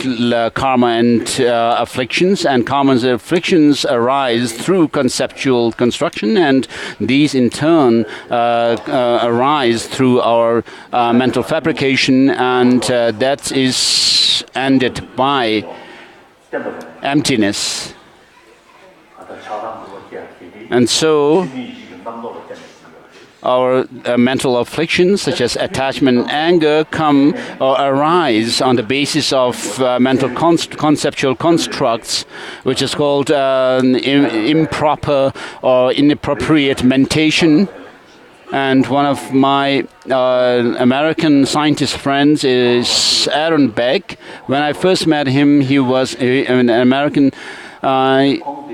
karma and afflictions, and karma and afflictions arise through conceptual construction, and these in turn arise through our mental fabrication, and that is ended by emptiness. And so our mental afflictions, such as attachment and anger, come or arise on the basis of mental conceptual constructs, which is called improper or inappropriate mentation. And one of my American scientist friends is Aaron Beck. When I first met him, he was an American.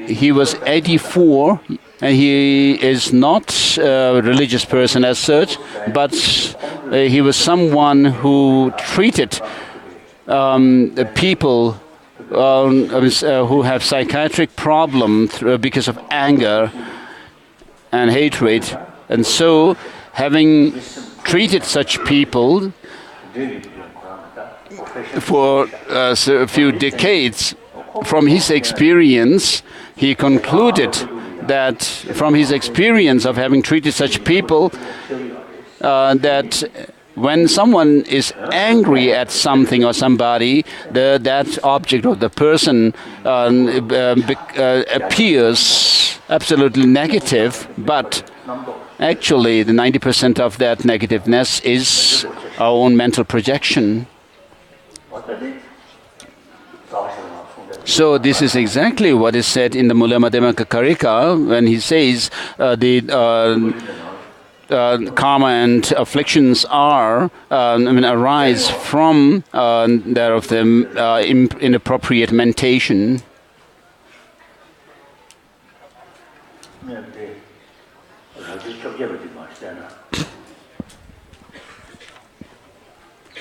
He was 84 And he is not a religious person as such, but he was someone who treated the people who have psychiatric problems because of anger and hatred. And so, having treated such people for a few decades, from his experience, he concluded that from his experience of having treated such people, that when someone is angry at something or somebody, that object or the person appears absolutely negative, but actually the 90% of that negativeness is our own mental projection. So this is exactly what is said in the Mula Madhyamaka Karika when he says karma and afflictions arise from that of the inappropriate mentation.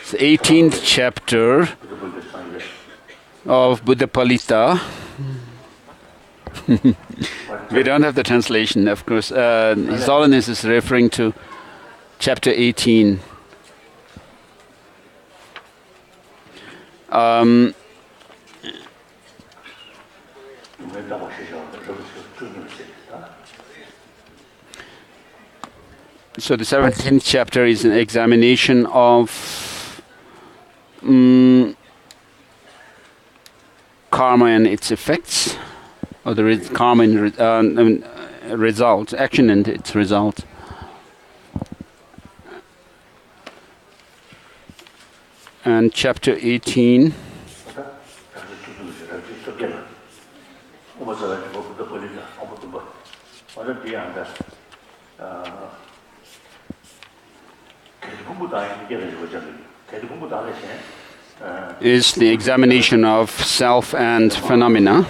The 18th chapter of Buddha Palita. We don't have the translation, of course. His Holiness is referring to chapter 18. So the 17th chapter is an examination of karma and its effects, or the karma and result, action and its result. And chapter 18. Is the examination of self and phenomena.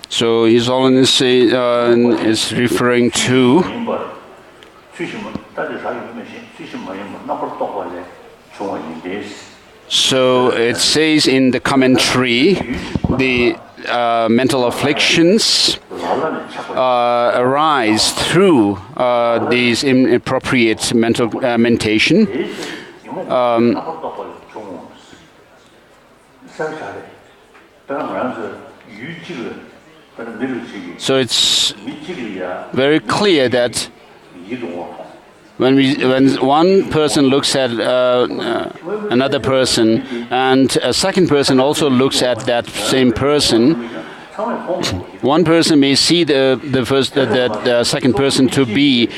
So His Holiness is referring to so it says in the commentary, the mental afflictions arise through these inappropriate mental mentation. So it's very clear that when one person looks at another person, and a second person also looks at that same person, one person may see the second person to be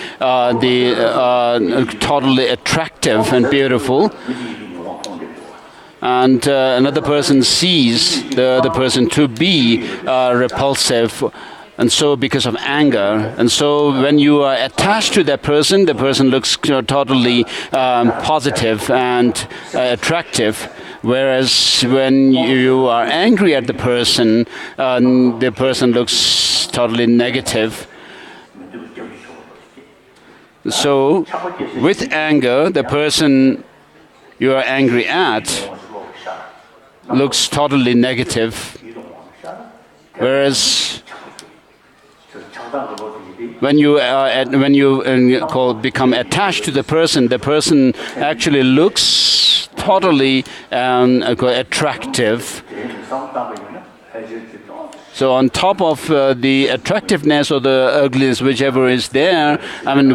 totally attractive and beautiful, and another person sees the other person to be repulsive. And so because of anger. And so when you are attached to that person, the person looks totally positive and attractive. Whereas when you are angry at the person looks totally negative. So with anger, the person you are angry at looks totally negative. Whereas when you become attached to the person actually looks totally attractive. So on top of the attractiveness or the ugliness, whichever is there,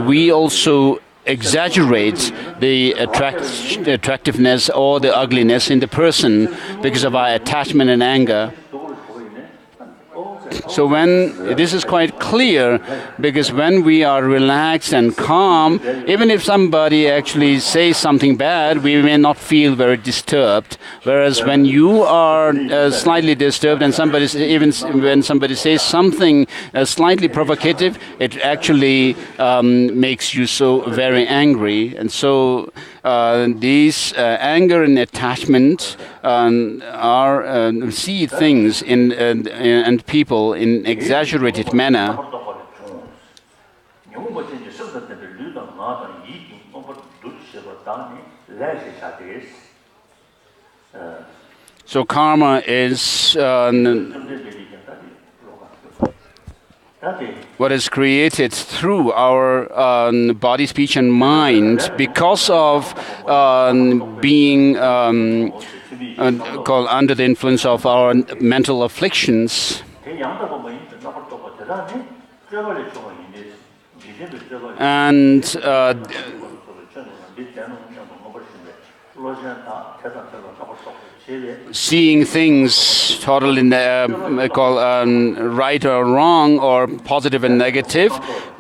we also exaggerate the attractiveness or the ugliness in the person because of our attachment and anger. So this is quite clear, because when we are relaxed and calm, even if somebody actually says something bad, we may not feel very disturbed. Whereas when you are slightly disturbed and even when somebody says something slightly provocative, it actually makes you so very angry. And so these anger and attachment are see things in and people in exaggerated manner. So karma is what is created through our body, speech, and mind because of being called under the influence of our mental afflictions. And seeing things totally right or wrong or positive and negative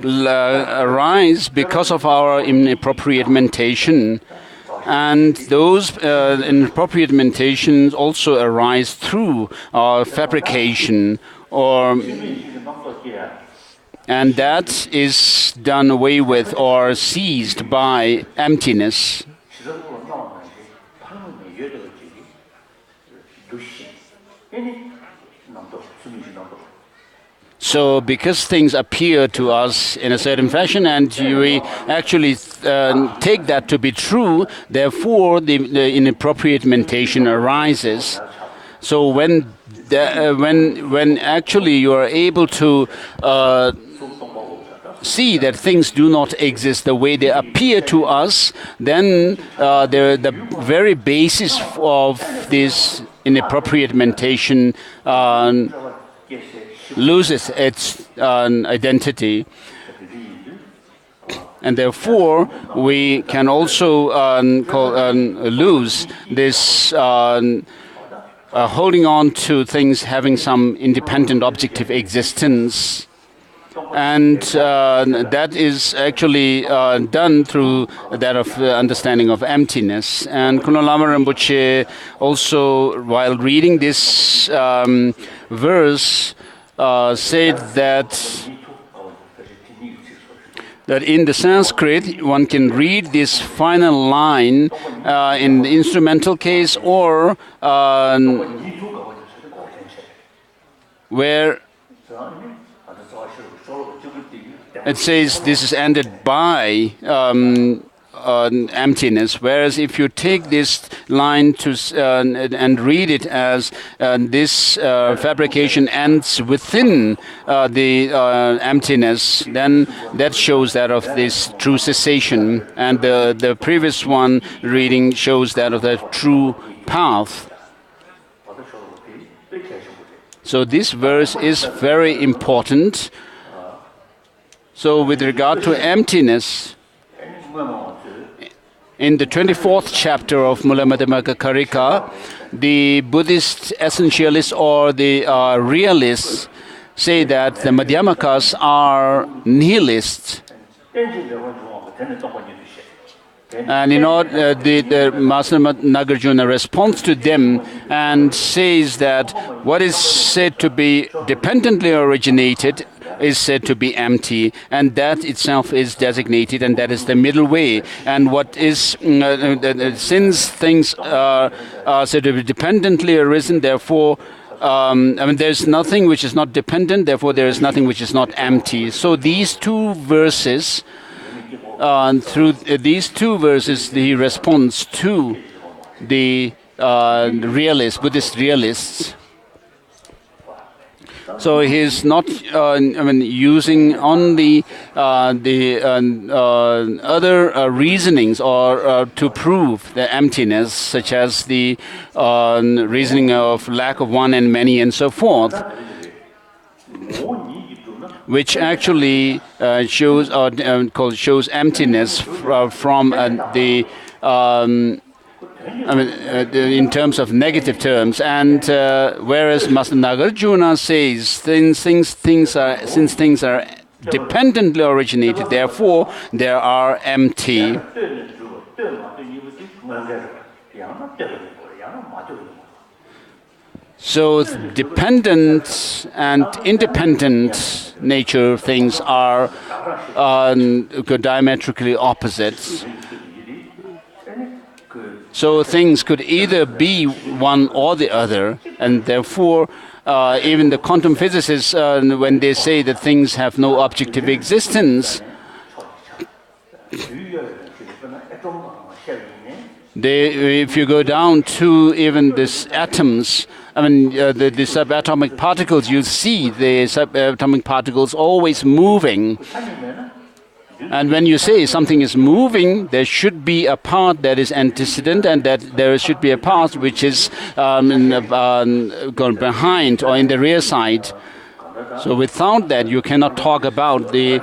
arise because of our inappropriate mentation. And those inappropriate mentations also arise through our fabrication, and that is done away with or seized by emptiness. So because things appear to us in a certain fashion and we actually take that to be true, therefore the inappropriate mentation arises. So when actually you are able to see that things do not exist the way they appear to us, then the very basis of this inappropriate mentation loses its identity, and therefore we can also lose this holding on to things having some independent objective existence. And that is actually done through that of understanding of emptiness. And Kuno Lama Rinpoche also, while reading this verse, said that in the Sanskrit one can read this final line in the instrumental case or where it says this is ended by emptiness, whereas if you take this line and read it as this fabrication ends within the emptiness, then that shows that of this true cessation, and the previous one reading shows that of the true path. So this verse is very important. So with regard to emptiness, in the 24th chapter of Mula Madhyamaka Karika, the Buddhist essentialists or the realists say that the Madhyamakas are nihilists. And the Master Nagarjuna responds to them and says that what is said to be dependently originated is said to be empty, and that itself is designated, and that is the middle way. And what is since things are said to be dependently arisen, therefore there's nothing which is not dependent, therefore there is nothing which is not empty. So these two verses, through these two verses, he responds to the realists, Buddhist realists. So he's not, using only the other reasonings or to prove the emptiness, such as the reasoning of lack of one and many and so forth, which actually shows emptiness from the in terms of negative terms, and whereas Master Nagarjuna says since things are dependently originated, therefore they are empty. So dependent and independent nature things are diametrically opposite. So things could either be one or the other, and therefore even the quantum physicists, when they say that things have no objective existence, if you go down to even these atoms, I mean the subatomic particles, you see the subatomic particles always moving. And when you say something is moving, there should be a part that is antecedent, and that there should be a part which is gone behind or in the rear side. So without that, you cannot talk about the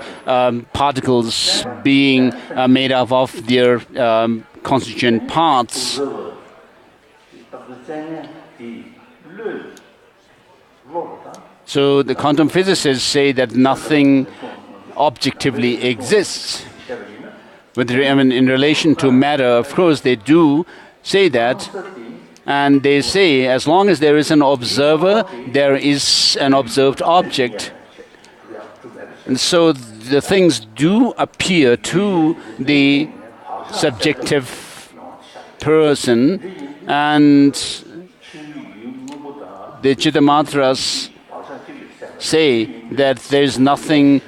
particles being made up of their constituent parts. So the quantum physicists say that nothing objectively exists. But in relation to matter, of course, they do say that. And they say as long as there is an observer, there is an observed object. And so the things do appear to the subjective person, and the Chittamatras say that there is nothing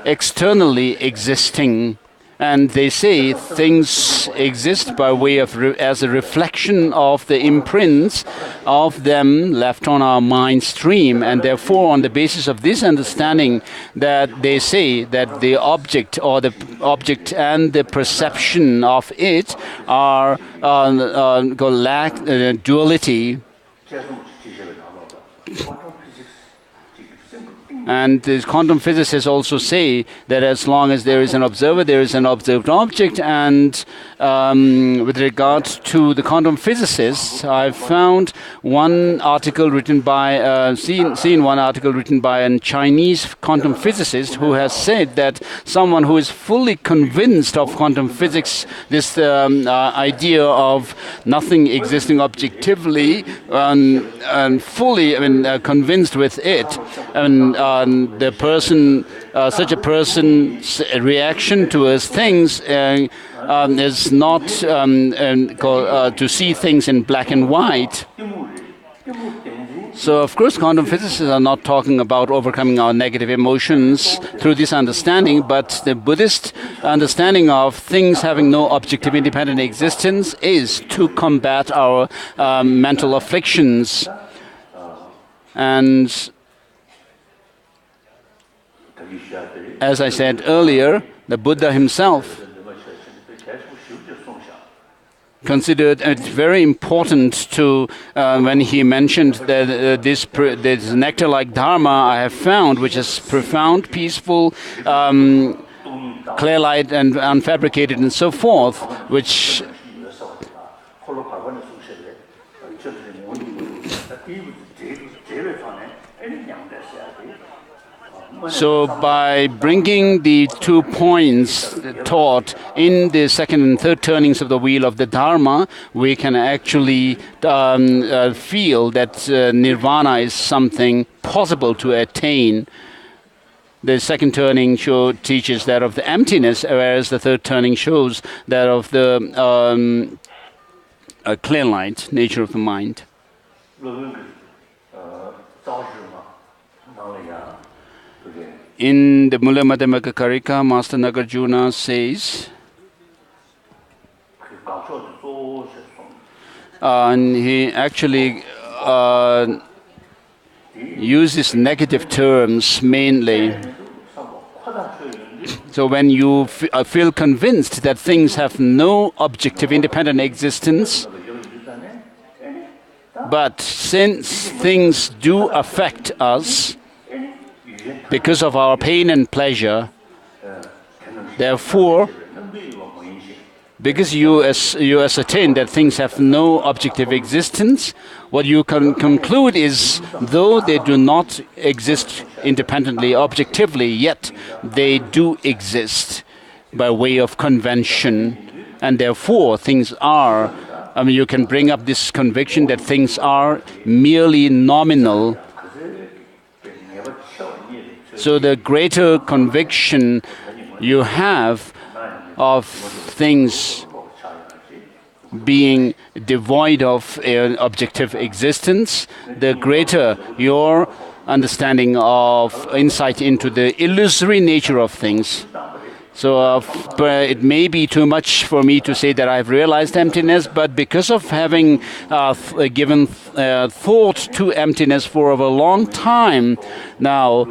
externally existing, and they say things exist by way of as a reflection of the imprints of them left on our mind stream, and therefore on the basis of this understanding that they say that the object or the object and the perception of it are lack duality. And the quantum physicists also say that as long as there is an observer, there is an observed object. And with regard to the quantum physicists, I've found one article written by, seen one article written by a Chinese quantum physicist who has said that someone who is fully convinced of quantum physics, this idea of nothing existing objectively, and fully convinced with it, and the person, such a person's reaction towards things is not to see things in black and white. So, of course, quantum physicists are not talking about overcoming our negative emotions through this understanding, but the Buddhist understanding of things having no objective independent existence is to combat our mental afflictions. And as I said earlier, the Buddha himself considered it very important to, when he mentioned that this nectar-like Dharma I have found, which is profound, peaceful, clear light and unfabricated and so forth, which so by bringing the 2 points taught in the second and third turnings of the wheel of the Dharma, we can actually feel that nirvana is something possible to attain. The second turning teaches that of the emptiness, whereas the third turning shows that of the clear light, nature of the mind. In the Mula Madhyamaka Karika, Master Nagarjuna says, and he actually uses negative terms mainly. So when you feel convinced that things have no objective independent existence, but since things do affect us because of our pain and pleasure, therefore, because you ascertain that things have no objective existence, what you can conclude is, though they do not exist independently, objectively, yet they do exist by way of convention, and therefore things are, you can bring up this conviction that things are merely nominal. So the greater conviction you have of things being devoid of objective existence, the greater your understanding of insight into the illusory nature of things. So it may be too much for me to say that I've realized emptiness, but because of having given thought to emptiness for a long time now,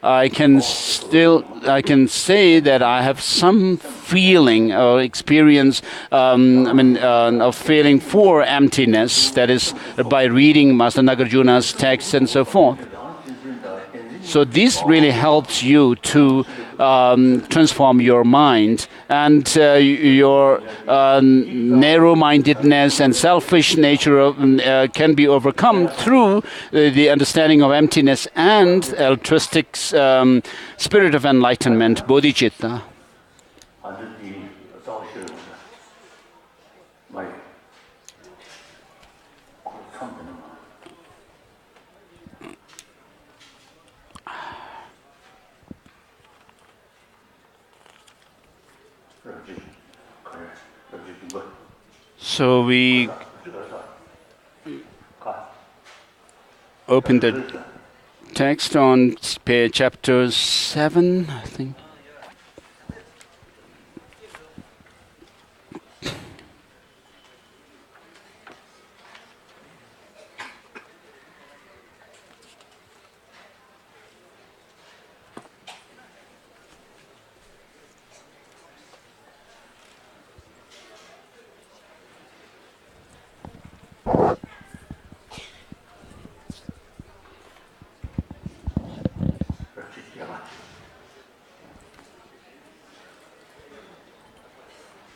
I can say that I have some feeling or experience of feeling for emptiness, that is by reading Master Nagarjuna's texts and so forth. So this really helps you to transform your mind, and your narrow-mindedness and selfish nature can be overcome through the understanding of emptiness and altruistic spirit of enlightenment, bodhicitta. So we open the text on chapter 7, I think.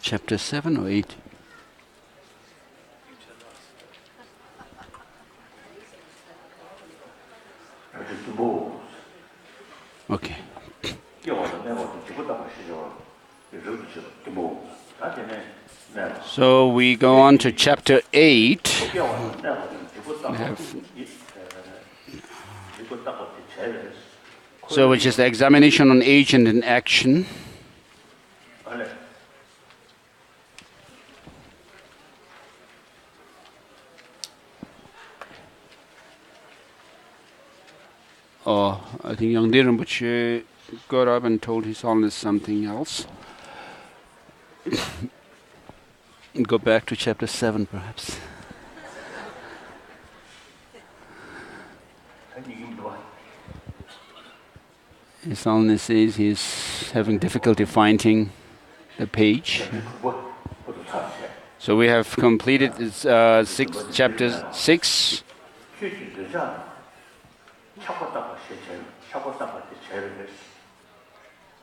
Chapter 7 or 8? Okay. So we go on to chapter 8. So which is the examination on agent and action. Oh, I think young Rinpoche got up and told His Holiness something else. Go back to chapter 7, perhaps. His Holiness says he's having difficulty finding the page. So we have completed chapter 6.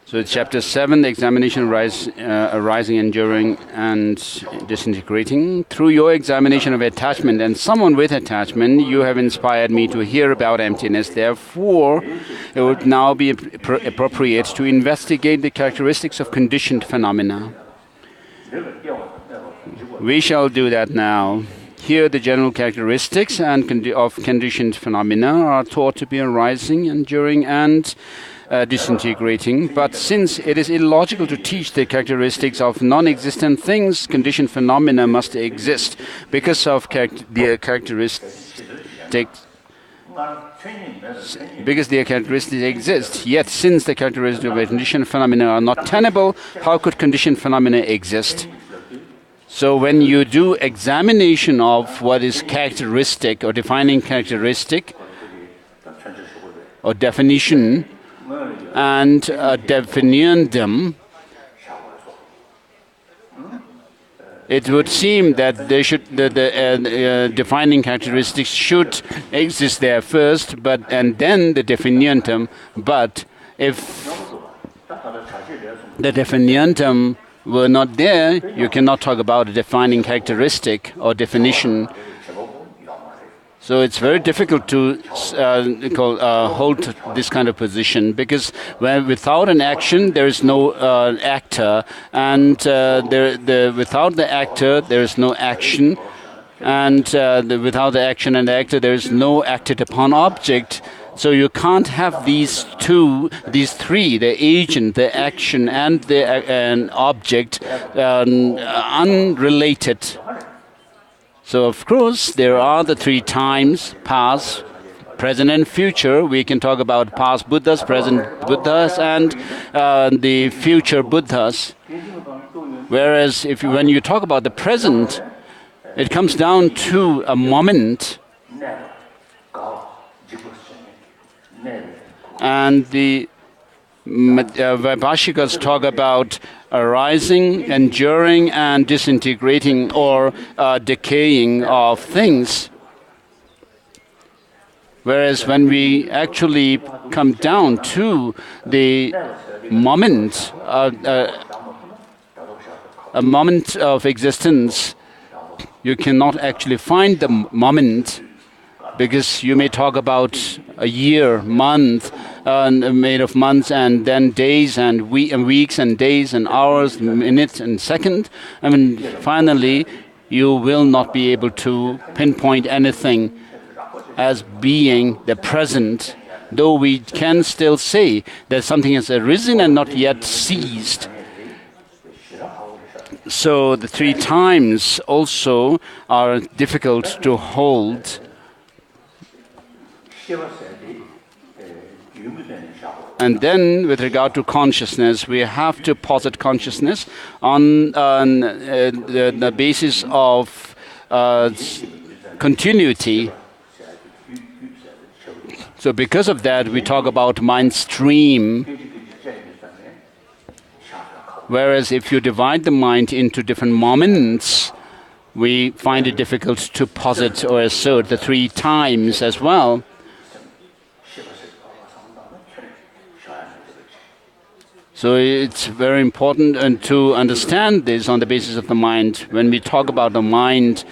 So chapter 7, the examination arising, enduring, and disintegrating. Through your examination of attachment and someone with attachment, you have inspired me to hear about emptiness. Therefore, it would now be appropriate to investigate the characteristics of conditioned phenomena. We shall do that now. Here, the general characteristics of conditioned phenomena are thought to be arising, enduring, and disintegrating. But since it is illogical to teach the characteristics of non-existent things, conditioned phenomena must exist because of their characteristics. Because their characteristics exist. Yet, since the characteristics of conditioned phenomena are not tenable, how could conditioned phenomena exist? So when you do examination of what is characteristic or defining characteristic or definition and definiendum, it would seem that they should the defining characteristics should exist there first, and then the definiendum. But if the definiendum were not there, you cannot talk about a defining characteristic or definition. So it's very difficult to hold this kind of position, because without an action there is no actor, and without the actor there is no action, and without the action and the actor there is no acted upon object. So you can't have these three, the agent, the action, and an object, unrelated. So of course, there are the three times, past, present and future. We can talk about past Buddhas, present Buddhas, and the future Buddhas. Whereas when you talk about the present, it comes down to a moment. And the Vaibhashikas talk about arising, enduring, and disintegrating or decaying of things. Whereas when we actually come down to the moment, a moment of existence, you cannot actually find the moment, because you may talk about a year, month, made of months, and then days and weeks and days and hours, minutes and seconds. I mean, finally, you will not be able to pinpoint anything as being the present, though we can still say that something has arisen and not yet ceased. So the three times also are difficult to hold. And then, with regard to consciousness, we have to posit consciousness on the basis of continuity. So because of that, we talk about mind stream. Whereas if you divide the mind into different moments, we find it difficult to posit or assert the three times as well. So it's very important to understand this on the basis of the mind. When we talk about the mind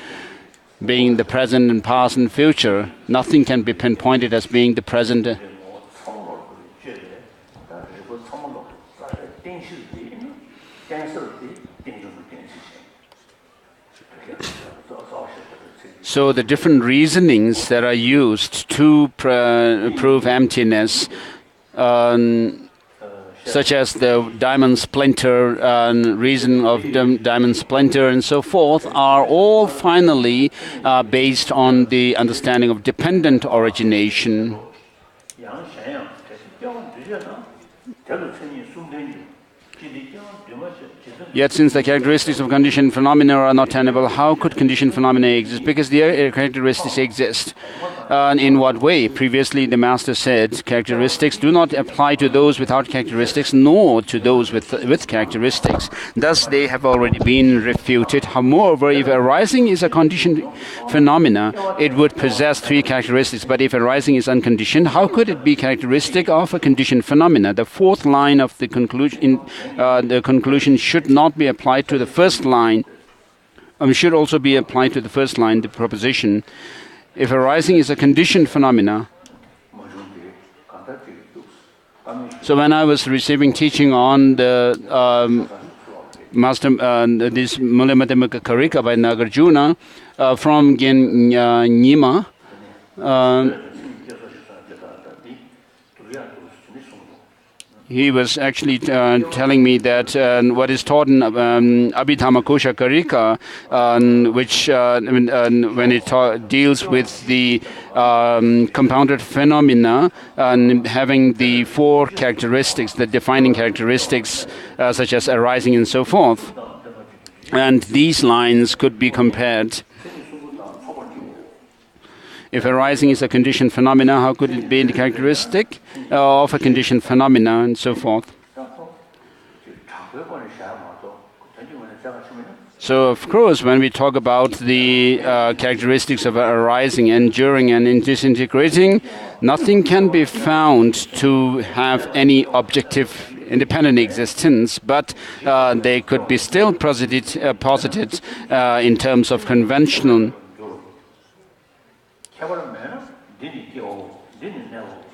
being the present and past and future, nothing can be pinpointed as being the present. So the different reasonings that are used to prove emptiness, such as the diamond splinter, reason of diamond splinter and so forth, are all finally based on the understanding of dependent origination. Yet since the characteristics of conditioned phenomena are not tenable, how could conditioned phenomena exist? Because their characteristics exist. In what way? Previously the Master said characteristics do not apply to those without characteristics, nor to those with characteristics. Thus they have already been refuted. Moreover, if arising is a conditioned phenomena, it would possess three characteristics. But if arising is unconditioned, how could it be characteristic of a conditioned phenomena? The fourth line of the conclusion should not be applied to the first line. Should also be applied to the first line, the proposition. If arising is a conditioned phenomena. So when I was receiving teaching on the Master, this Mullamadhyamaka Karika by Nagarjuna from Gen Nyima, he was actually telling me that what is taught in Abhidhammakosha Karika, which when it deals with the compounded phenomena and having the four characteristics, the defining characteristics such as arising and so forth, and these lines could be compared. If arising is a conditioned phenomena, how could it be the characteristic of a conditioned phenomena and so forth? So, of course, when we talk about the characteristics of arising, enduring, and disintegrating, nothing can be found to have any objective independent existence, but they could be still posited in terms of conventional.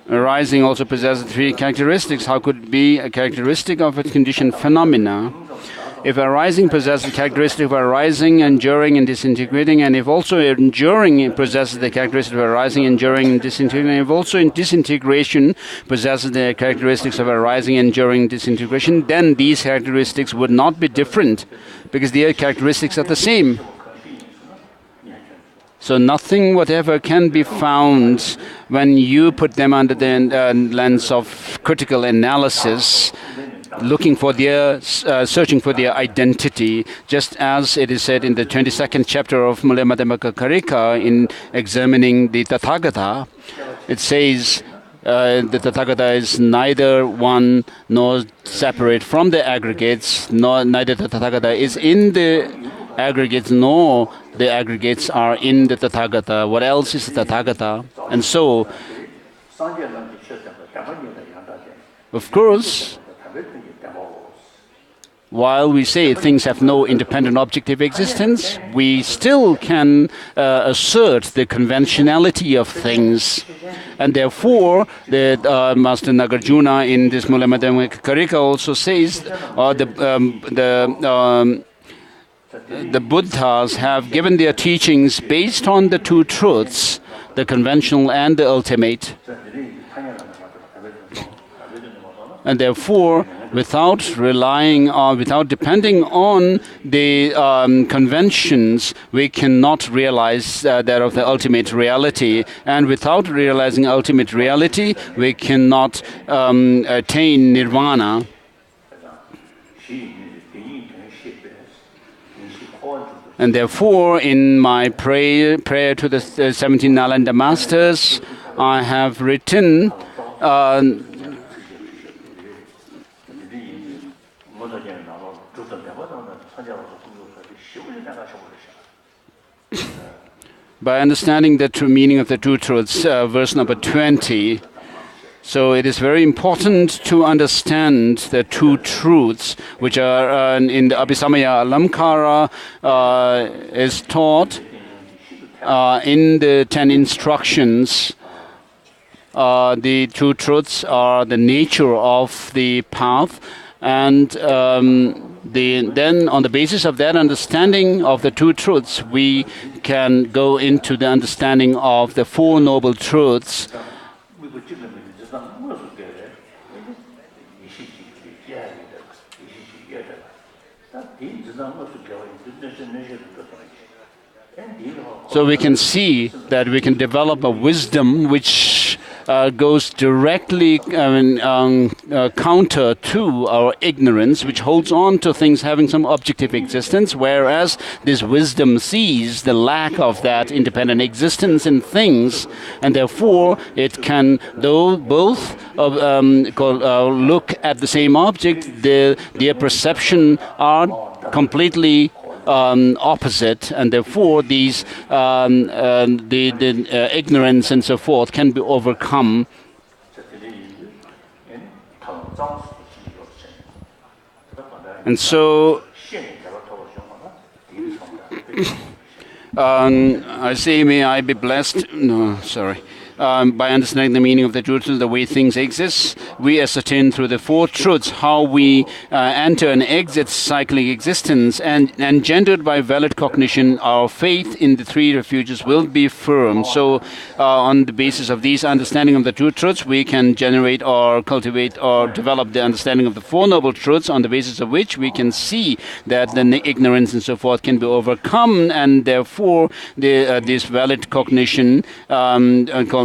Arising also possesses three characteristics. How could it be a characteristic of a conditioned phenomena? if arising possesses the characteristic of arising, enduring, and disintegrating, and if also enduring possesses the characteristic of arising, enduring, and disintegrating, and if also in disintegration possesses the characteristics of arising, enduring, and disintegration, then these characteristics would not be different, because their characteristics are the same. So nothing whatever can be found when you put them under the lens of critical analysis, looking for their, searching for their identity, just as it is said in the 22nd chapter of Mula Madhyamaka Karika in examining the Tathagata. It says the Tathagata is neither one nor separate from the aggregates, neither the Tathagata is in the aggregates nor the aggregates are in the Tathagata. What else is the Tathagata? And so, of course, while we say things have no independent objective existence, we still can assert the conventionality of things. And therefore, the Master Nagarjuna in this Mula Madhyamaka Karika also says the Buddhas have given their teachings based on the two truths, the conventional and the ultimate. And therefore, without depending on the conventions, we cannot realize that of the ultimate reality. And without realizing ultimate reality, we cannot attain nirvana. And therefore, in my prayer to the 17 Nalanda Masters, I have written by understanding the true meaning of the two truths, verse number 20. So it is very important to understand the two truths, which are in the Abhisamaya Alamkara is taught in the 10 instructions. The two truths are the nature of the path, and then on the basis of that understanding of the two truths, we can go into the understanding of the Four Noble Truths. So we can see that we can develop a wisdom which goes directly counter to our ignorance, which holds on to things having some objective existence, whereas this wisdom sees the lack of that independent existence in things, and therefore it can, though both look at the same object, their perception are completely opposite, and therefore these the ignorance and so forth can be overcome. And so I say, may I be blessed. No, sorry. By understanding the meaning of the truth, the way things exist, we ascertain through the four truths how we enter and exit cyclic existence, and engendered by valid cognition, our faith in the three refuges will be firm. So on the basis of these understanding of the two truths, we can generate or cultivate or develop the understanding of the Four Noble Truths, on the basis of which we can see that the ignorance and so forth can be overcome, and therefore this valid cognition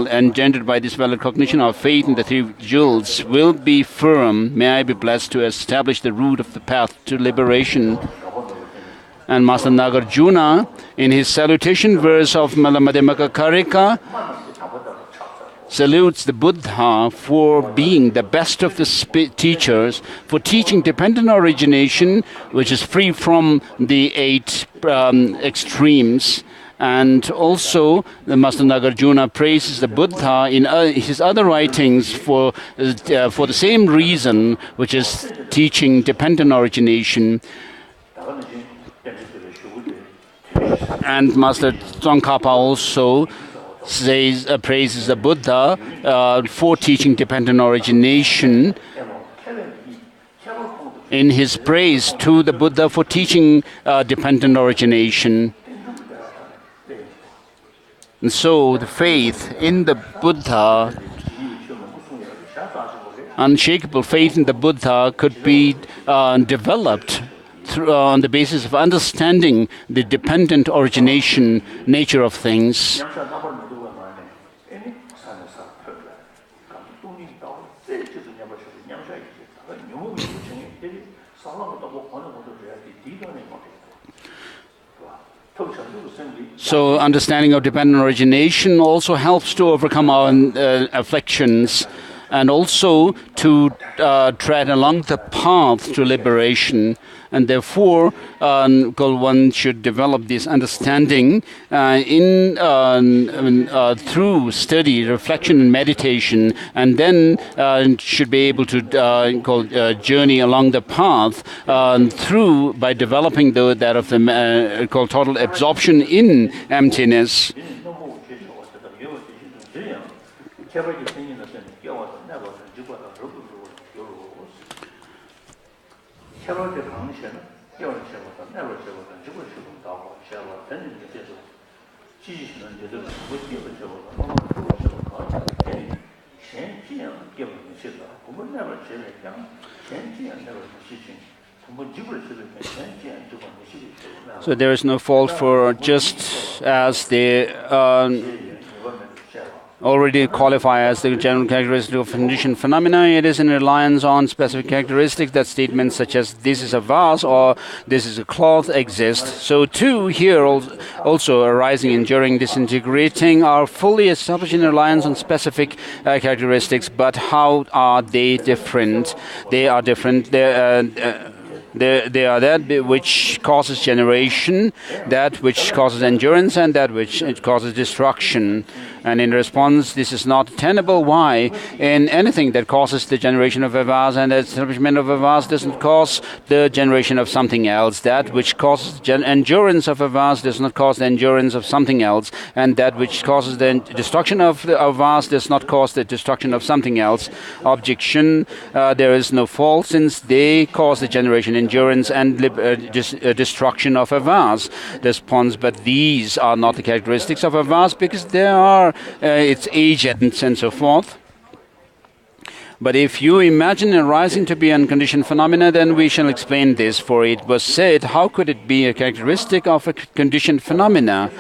engendered by this valid cognition, our faith in the three jewels will be firm. May I be blessed to establish the root of the path to liberation. And Master Nagarjuna, in his salutation verse of Mula Madhyamaka Karika, salutes the Buddha for being the best of the teachers, for teaching dependent origination, which is free from the 8 extremes. And also, the Master Nagarjuna praises the Buddha in his other writings for the same reason, which is teaching dependent origination. And Master Tsongkhapa also praises the Buddha for teaching dependent origination. in his praise to the Buddha for teaching dependent origination. And so the faith in the Buddha, unshakable faith in the Buddha, could be developed on the basis of understanding the dependent origination nature of things. So understanding of dependent origination also helps to overcome our afflictions, and also to tread along the path to liberation. And therefore, one should develop this understanding through study, reflection, and meditation, and then should be able to journey along the path by developing that of the called total absorption in emptiness. So there is no fault for, just as they already qualify as the general characteristic of conditioned phenomena, it is in reliance on specific characteristics that statements such as this is a vase or this is a cloth exist. So too here also arising, enduring, disintegrating are fully established in reliance on specific characteristics. But how are they different? They are different. They are that which causes generation, that which causes endurance, and that which causes destruction. And in response, this is not tenable. Why? In anything that causes the generation of a vase and the establishment of a vase doesn't cause the generation of something else. That which causes endurance of a vase does not cause the endurance of something else. And that which causes the destruction of a vase does not cause the destruction of something else. Objection, there is no fault, since they cause the generation, endurance, and destruction of a vase. Response, but these are not the characteristics of a vase, because they are its agents and so forth. But if you imagine arising to be unconditioned phenomena, then we shall explain this. For it was said, how could it be a characteristic of a conditioned phenomena?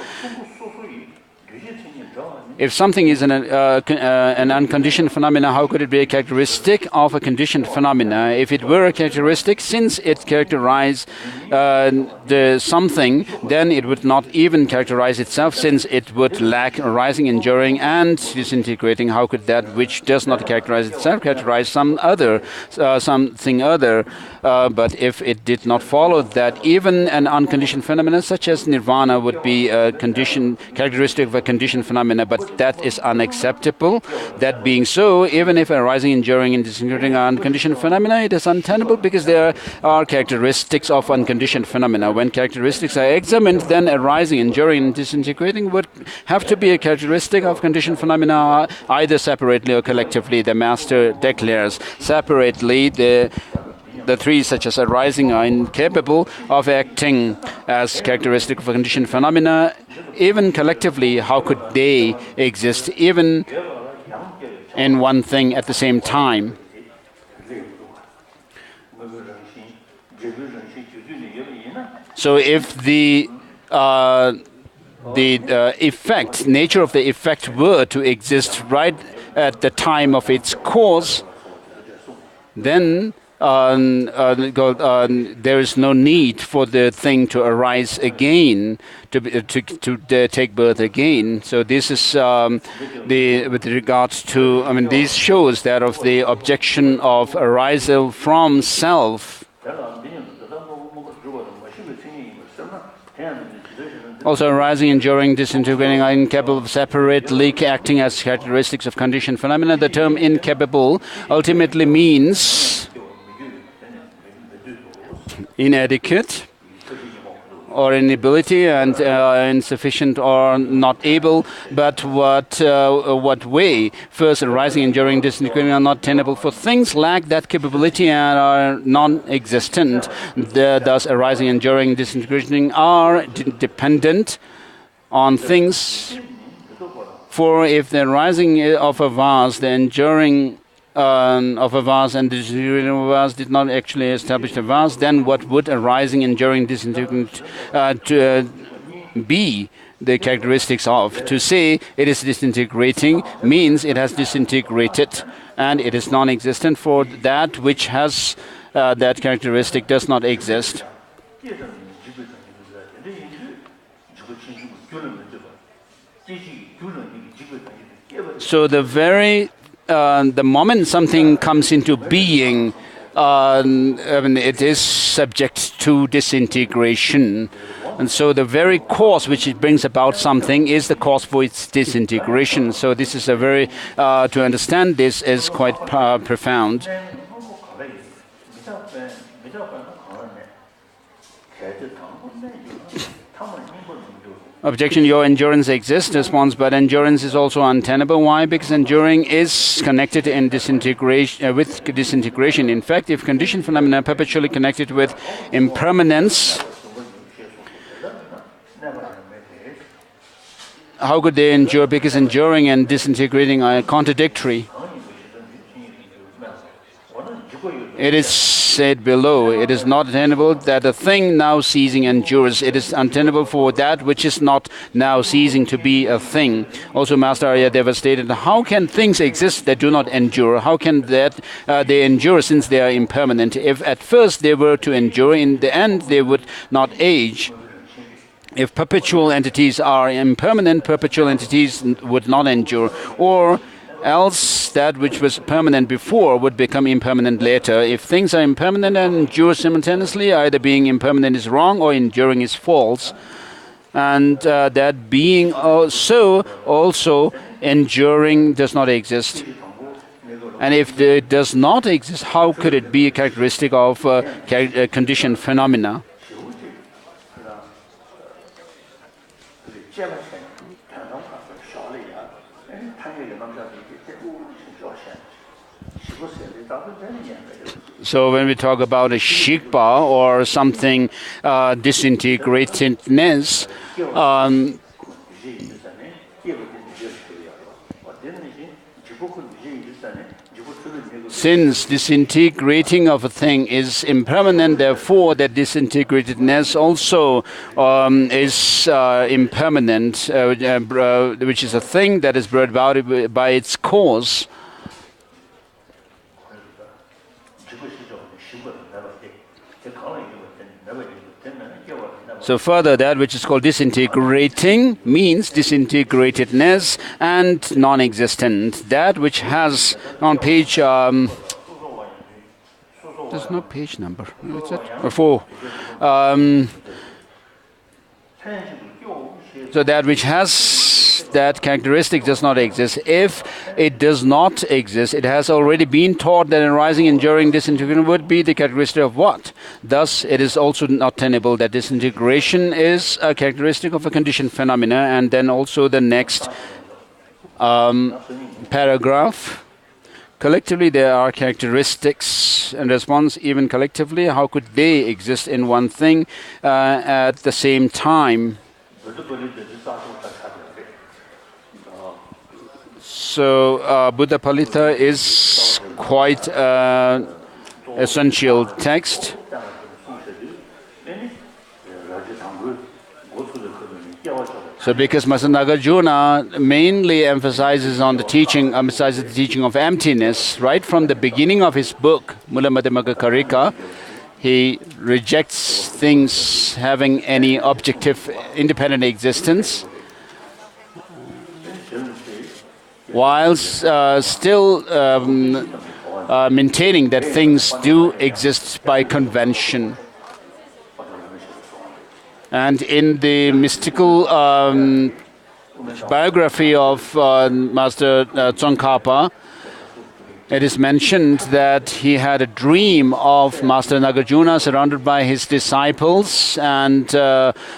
If something is an unconditioned phenomena, how could it be a characteristic of a conditioned phenomena? If it were a characteristic, since it characterized the something, then it would not even characterize itself, since it would lack arising, enduring, and disintegrating. How could that which does not characterize itself characterize something other? But if it did not follow that, even an unconditioned phenomena such as nirvana would be a characteristic of a conditioned phenomena, but that is unacceptable. That being so, even if arising, enduring, and disintegrating are unconditioned phenomena, it is untenable, because there are characteristics of unconditioned phenomena. When characteristics are examined, then arising, enduring, and disintegrating would have to be a characteristic of conditioned phenomena, either separately or collectively. The master declares separately the three, such as arising, are incapable of acting as characteristic of a conditioned phenomena. Even collectively, how could they exist even in one thing at the same time? So if the nature of the effect were to exist right at the time of its cause, then there is no need for the thing to arise again, to take birth again. So this is with regards to, this shows that of the objection of arisal from self. Also, arising, enduring, disintegrating are incapable of separately acting as characteristics of conditioned phenomena. The term incapable ultimately means inadequate, or inability and insufficient or not able, but what way? First, arising, enduring, disintegrating are not tenable. For things lack that capability and are non-existent. Thus, arising, enduring, disintegrating are dependent on things. For if the arising of a vase, the enduring of a vase and the disintegrating of a vase did not actually establish the vase, then what would arising, enduring, disintegrating be the characteristics of? To say it is disintegrating means it has disintegrated, and it is non-existent, for that which has that characteristic does not exist. So the moment something comes into being, it is subject to disintegration. And so the very cause which it brings about something is the cause for its disintegration. So this is a very, to understand this is quite profound. Objection, your endurance exists, response, but endurance is also untenable. Why? Because enduring is connected in disintegration, with disintegration. In fact, if conditioned phenomena are perpetually connected with impermanence, how could they endure? Because enduring and disintegrating are contradictory. It is said below, it is not attainable that a thing now ceasing endures. It is untenable for that which is not now ceasing to be a thing. Also, Master Aryadeva stated, how can things exist that do not endure? How can that they endure since they are impermanent? If at first they were to endure, in the end they would not age. If perpetual entities are impermanent, perpetual entities would not endure. Or else that which was permanent before would become impermanent later. If things are impermanent and endure simultaneously, either being impermanent is wrong or enduring is false. And that being so, also enduring does not exist. And if it does not exist, how could it be a characteristic of conditioned phenomena? So when we talk about a shikpa or something disintegratedness, since disintegrating of a thing is impermanent, therefore that disintegratedness also is impermanent, which is a thing that is brought about by its cause. So further, that which is called disintegrating means disintegratedness and non-existent. That which has on page, there's no page number, is it? 4. So that which has that characteristic does not exist. If it does not exist, it has already been taught that arising, enduring, disintegration would be the characteristic of what? Thus, it is also not tenable that disintegration is a characteristic of a conditioned phenomena. And then also the next paragraph. Collectively, there are characteristics and response. Even collectively, how could they exist in one thing at the same time? So Buddha Palita is quite essential text. So because Master Nagarjuna mainly emphasizes on the teaching, emphasizes the teaching of emptiness, right from the beginning of his book, Mula Madhyamaka Karika, he rejects things having any objective independent existence, whilst still maintaining that things do exist by convention. And in the mystical biography of Master Tsongkhapa, it is mentioned that he had a dream of Master Nagarjuna surrounded by his disciples, and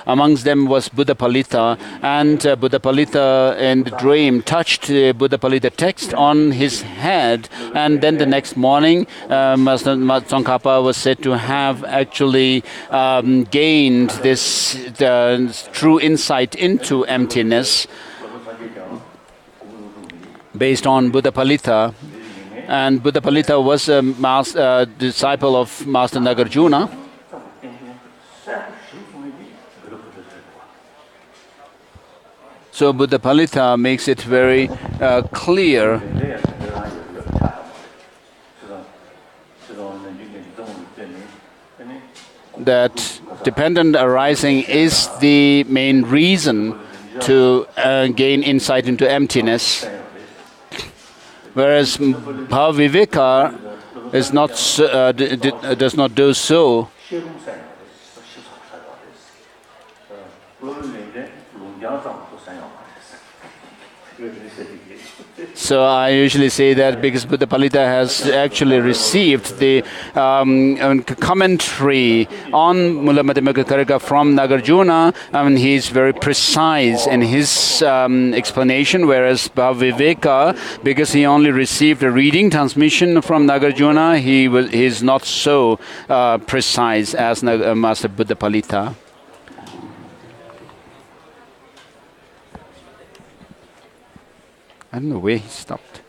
amongst them was Buddhapalita. And Buddhapalita in the dream touched the Buddhapalita text on his head, and then the next morning Master Tsongkhapa was said to have actually gained this true insight into emptiness based on Buddhapalita. And Buddhapalita was a disciple of Master Nagarjuna. So Buddhapalita makes it very clear that dependent arising is the main reason to gain insight into emptiness. Whereas Bhaviveka is not does not do so. So I usually say that because Buddhapalita has actually received the commentary on Mula Madhyamaka Karika from Nagarjuna, he is very precise in his explanation, whereas Bhaviveka, because he only received a reading transmission from Nagarjuna, he is not so precise as Master Buddhapalita. I don't know where he stopped.